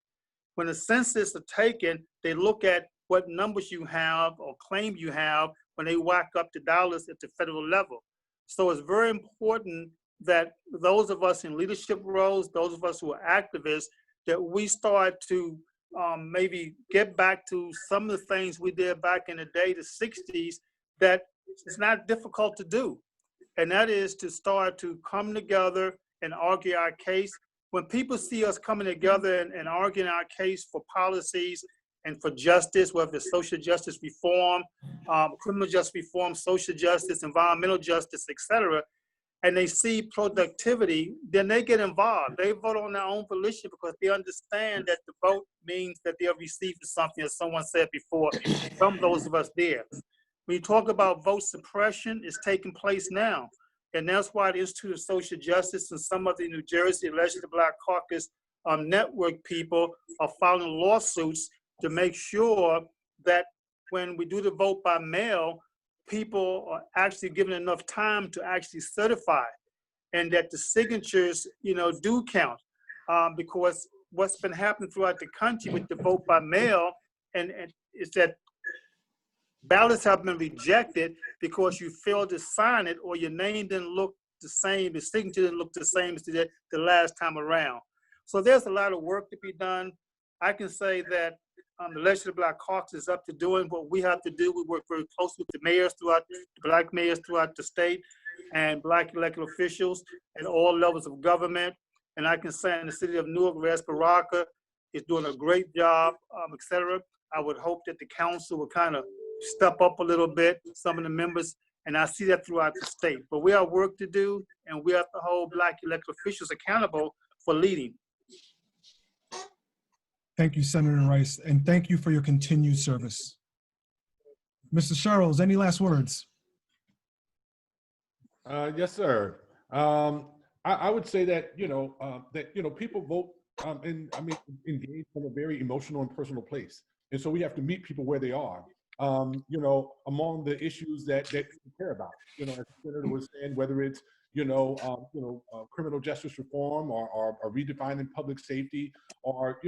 When the census are taken, they look at what numbers you have or claim you have when they whack up the dollars at the federal level. So it's very important that those of us in leadership roles, those of us who are activists, that we start to maybe get back to some of the things we did back in the day, the 60s, that it's not difficult to do. And that is to start to come together and argue our case. When people see us coming together and arguing our case for policies and for justice, whether it's social justice reform, criminal justice reform, social justice, environmental justice, etc., and they see productivity, then they get involved. They vote on their own volition because they understand that the vote means that they're receiving something, as someone said before, some of those of us there. When you talk about vote suppression, it's taking place now. And that's why the Institute of Social Justice and some of the New Jersey Legislative Black Caucus network people are filing lawsuits to make sure that when we do the vote by mail, people are actually given enough time to actually certify, and that the signatures, do count. Because what's been happening throughout the country with the vote by mail, and is that ballots have been rejected because you failed to sign it, or your name didn't look the same, the signature didn't look the same as the last time around. So there's a lot of work to be done. I can say that the Legislative Black Caucus is up to doing what we have to do. We work very closely with the mayors Black mayors throughout the state, and Black elected officials at all levels of government. And I can say in the city of Newark, Res Baraka is doing a great job, et cetera. I would hope that the council will kind of step up a little bit, some of the members, and I see that throughout the state. But we have work to do, and we have to hold Black elected officials accountable for leading. Thank you, Senator Rice, and thank you for your continued service. Mr. Sherrills, any last words? Yes, sir. I would say that people vote engage from a very emotional and personal place, and so we have to meet people where they are. Among the issues that people care about, as the senator was saying, whether it's criminal justice reform or redefining public safety, or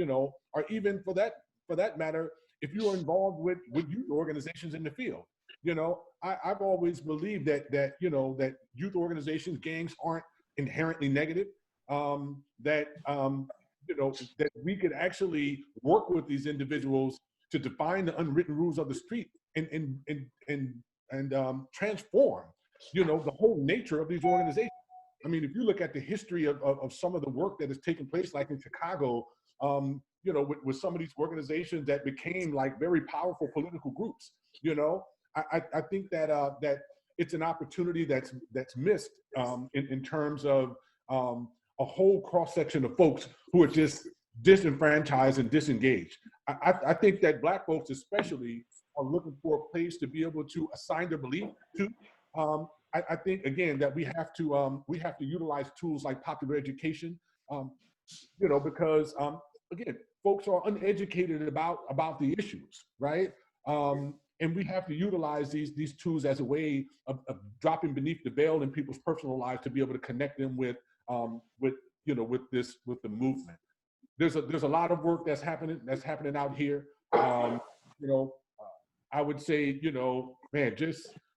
even for that matter, if you are involved with youth organizations in the field. I've always believed that youth organizations, gangs aren't inherently negative, that we could actually work with these individuals to define the unwritten rules of the street and transform the whole nature of these organizations. I mean, if you look at the history of some of the work that has taken place, like in Chicago, with some of these organizations that became like very powerful political groups, I think that it's an opportunity that's missed in terms of a whole cross section of folks who are just disenfranchised and disengaged. I think that Black folks especially are looking for a place to be able to assign their belief to. I think again that we have to utilize tools like popular education, because again, folks are uneducated about the issues, right? And we have to utilize these tools as a way of dropping beneath the veil in people's personal lives to be able to connect them with the movement. There's a lot of work that's happening out here. I would say, man,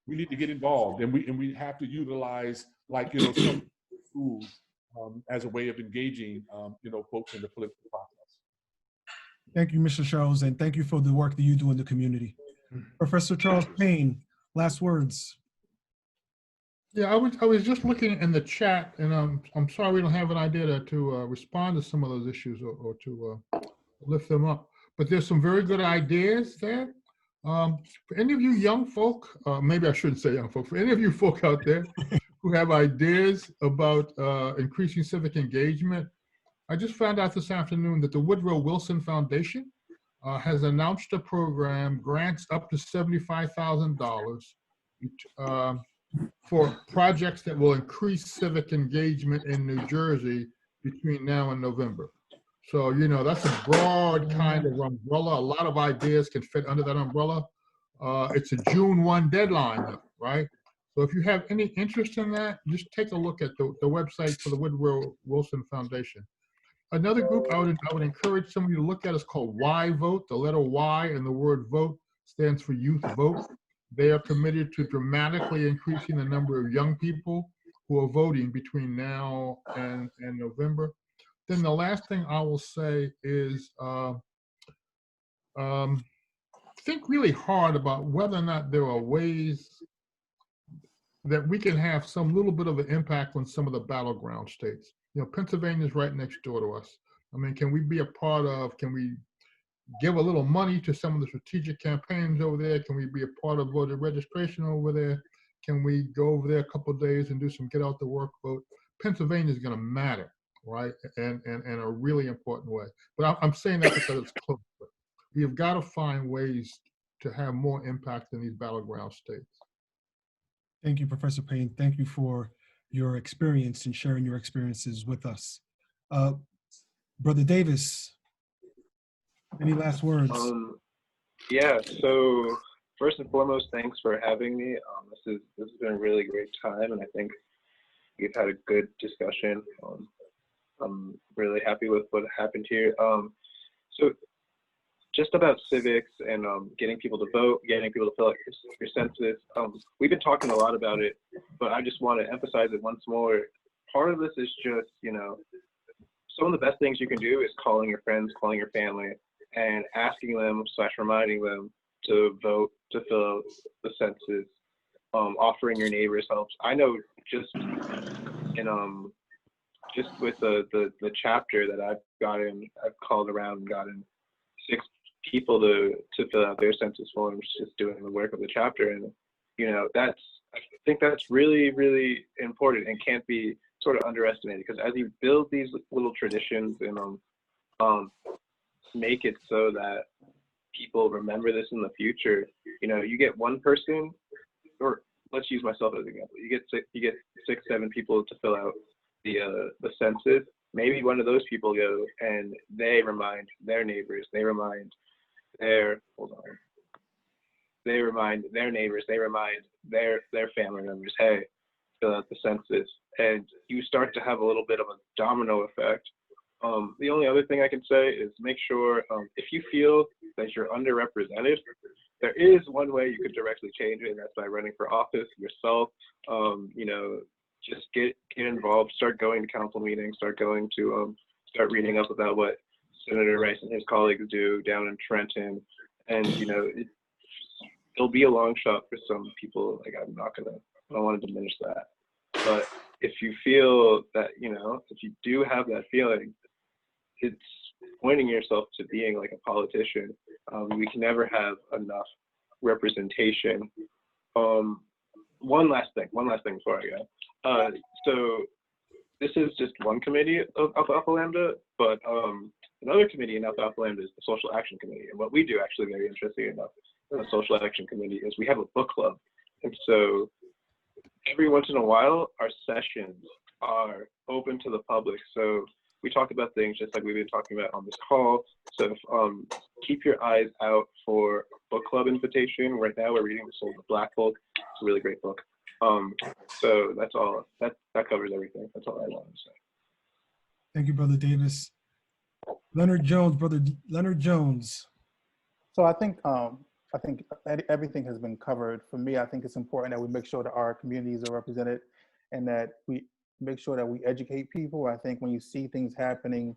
we need to get involved, and we have to utilize some tools as a way of engaging folks in the political process. Thank you, Mr. Sherrills, and thank you for the work that you do in the community. Professor Charles Payne, last words. Yeah, I was just looking in the chat, and I'm sorry we don't have an idea to respond to some of those issues or to lift them up. But there's some very good ideas there. For any of you young folk, maybe I shouldn't say young folk, for any of you folk out there who have ideas about increasing civic engagement, I just found out this afternoon that the Woodrow Wilson Foundation has announced a program, grants up to $75,000 for projects that will increase civic engagement in New Jersey between now and November. So, that's a broad kind of umbrella. A lot of ideas can fit under that umbrella. It's a June 1 deadline, though, right? So if you have any interest in that, just take a look at the website for the Woodrow Wilson Foundation. Another group I would encourage some of you to look at is called Y Vote. The letter Y and the word vote stands for Youth Vote. They are committed to dramatically increasing the number of young people who are voting between now and November. then the last thing I will say is think really hard about whether or not there are ways that we can have some little bit of an impact on some of the battleground states. You know, Pennsylvania's right next door to us. I mean, can we be a part of, can we give a little money to some of the strategic campaigns over there? Can we be a part of voter registration over there? Can we go over there a couple of days and do some get out the work vote? Pennsylvania is going to matter, right? And a really important way. But I'm saying that because it's close. But we have got to find ways to have more impact in these battleground states. Thank you, Professor Payne. Thank you for your experience and sharing your experiences with us. Brother Davis, any last words? Yeah, so first and foremost, thanks for having me. This has been a really great time, and I think we've had a good discussion. I'm really happy with what happened here. So just about civics and getting people to vote, getting people to fill out your census. We've been talking a lot about it, but I just want to emphasize it once more. Part of this is just, you know, some of the best things you can do is calling your friends, calling your family, and asking them / reminding them to vote, to fill out the census, offering your neighbors helps. I know just in just with the chapter that I've called around and gotten 6 people to fill out their census forms, just doing the work of the chapter. And you know, I think that's really, really important and can't be sort of underestimated, because as you build these little traditions and make it so that people remember this in the future, you know, you get one person, or let's use myself as an example, you get 6, 7 people to fill out the census. Maybe one of those people go and they remind their neighbors, they remind their neighbors, they remind their family members, hey, fill out the census. And you start to have a little bit of a domino effect. The only other thing I can say is make sure, if you feel that you're underrepresented, there is one way you could directly change it, and that's by running for office yourself. You know, just get involved, start going to council meetings, start reading up about what Senator Rice and his colleagues do down in Trenton. And, you know, it'll be a long shot for some people. Like, I don't want to diminish that. But if you feel that, you know, if you do have that feeling, it's pointing yourself to being like a politician. We can never have enough representation. One last thing before I go. So this is just one committee of Alpha Lambda, but another committee in Alpha Lambda is the Social Action Committee. And what we do, actually very interesting enough, in the Social Action Committee is we have a book club. And so every once in a while, our sessions are open to the public. So we talk about things just like we've been talking about on this call. So keep your eyes out for book club invitation. Right now we're reading The Soul of the Black Book. It's a really great book. So that's all. That covers everything. That's all I wanted to say. Thank you, Brother Davis. Leonard Jones, Brother Leonard Jones. So I think everything has been covered. For me, I think it's important that we make sure that our communities are represented and that we make sure that we educate people. I think when you see things happening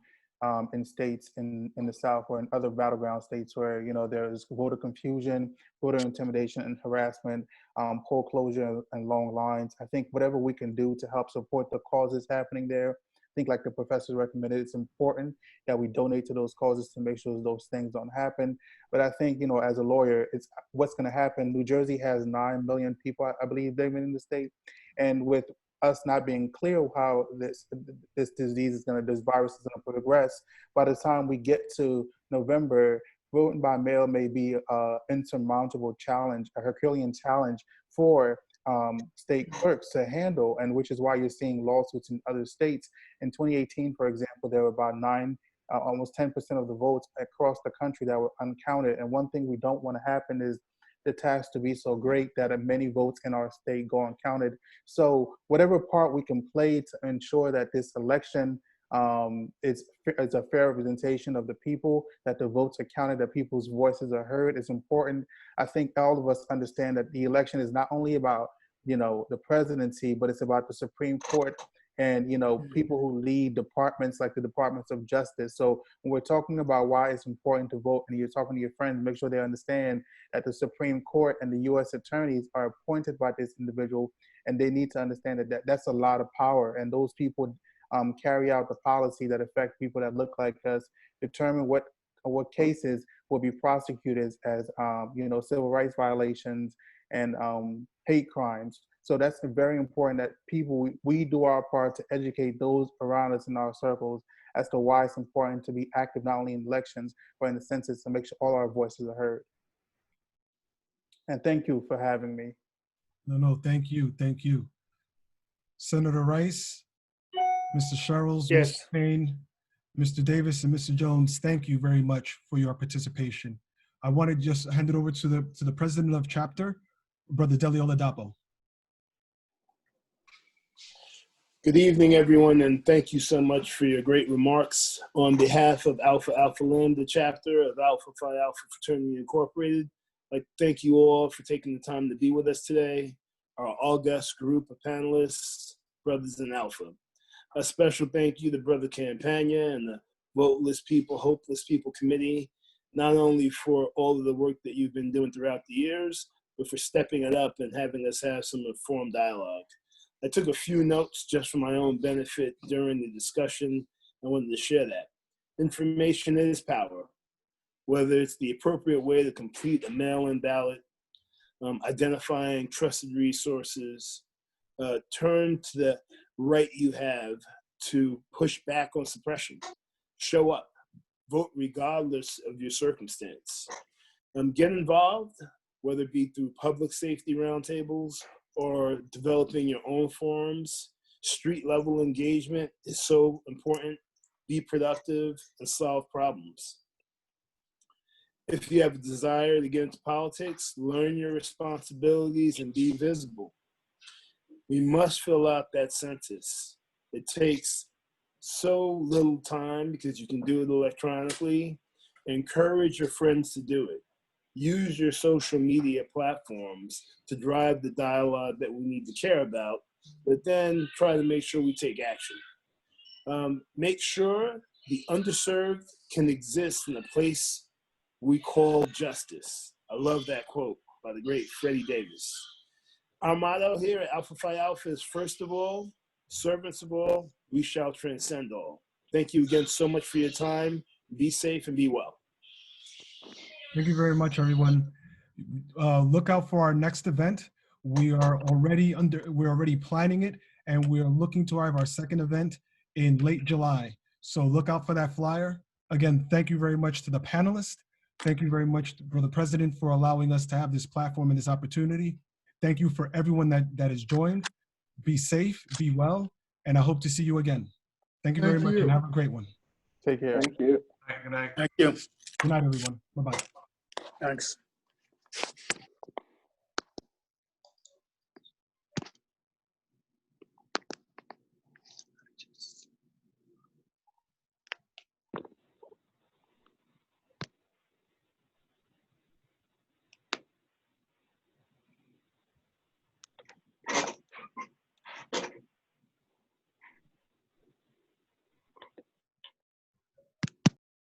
in states in the South or in other battleground states where, you know, there's voter confusion, voter intimidation and harassment, poll closure and long lines, I think whatever we can do to help support the causes happening there, I think like the professor recommended, it's important that we donate to those causes to make sure those things don't happen. But I think, you know, as a lawyer, it's what's going to happen. New Jersey has 9 million people, I believe, living in the state. And with us not being clear how this disease is going to, this virus is going to progress, by the time we get to November, voting by mail may be an insurmountable challenge, a Herculean challenge for state clerks to handle, and which is why you're seeing lawsuits in other states. In 2018, for example, there were about almost 10% of the votes across the country that were uncounted. And one thing we don't want to happen is the tax to be so great that many votes in our state go uncounted. So whatever part we can play to ensure that this election is a fair representation of the people, that the votes are counted, that people's voices are heard, is important. I think all of us understand that the election is not only about, you know, the presidency, but it's about the Supreme Court and people who lead departments like the departments of justice. So when we're talking about why it's important to vote, and you're talking to your friends, make sure they understand that the Supreme Court and the U.S. attorneys are appointed by this individual, and they need to understand that that's a lot of power, and those people carry out the policy that affect people that look like us, determine what cases will be prosecuted as civil rights violations and hate crimes. So that's very important that we do our part to educate those around us in our circles as to why it's important to be active not only in elections but in the census, to make sure all our voices are heard. And thank you for having me. No, thank you. Senator Rice, Mr. Sherrills, Yes. Mr. Payne, Mr. Davis, and Mr. Jones, thank you very much for your participation. I want to just hand it over to the president of chapter, Brother Dele Oladapo. Good evening, everyone, and thank you so much for your great remarks. On behalf of Alpha Alpha Lambda chapter of Alpha Phi Alpha Fraternity Incorporated, I'd like to thank you all for taking the time to be with us today, our august group of panelists, brothers in Alpha. A special thank you to Brother Campagna and the Voteless People, Hopeless People Committee, not only for all of the work that you've been doing throughout the years, but for stepping it up and having us have some informed dialogue. I took a few notes just for my own benefit during the discussion. I wanted to share that. Information is power. Whether it's the appropriate way to complete a mail-in ballot, identifying trusted resources, turn to the right you have to push back on suppression. Show up. Vote regardless of your circumstance. Get involved, whether it be through public safety roundtables or developing your own forums. Street level engagement is so important. Be productive and solve problems. If you have a desire to get into politics, learn your responsibilities and be visible. We must fill out that census. It takes so little time because you can do it electronically. Encourage your friends to do it. Use your social media platforms to drive the dialogue that we need to care about, but then try to make sure we take action. Make sure the underserved can exist in a place we call justice. I love that quote by the great Freddie Davis. Our motto here at Alpha Phi Alpha is, first of all, servants of all, we shall transcend all. Thank you again so much for your time. Be safe and be well. Thank you very much, everyone. Look out for our next event. We're already planning it, and we're looking to have our second event in late July. So look out for that flyer. Again, thank you very much to the panelists. Thank you very much, Brother President, for allowing us to have this platform and this opportunity. Thank you for everyone that has joined. Be safe, be well, and I hope to see you again. Thank you very much, and have a great one. Take care. Thank you. Thank you. Good night, everyone. Bye-bye. Thanks.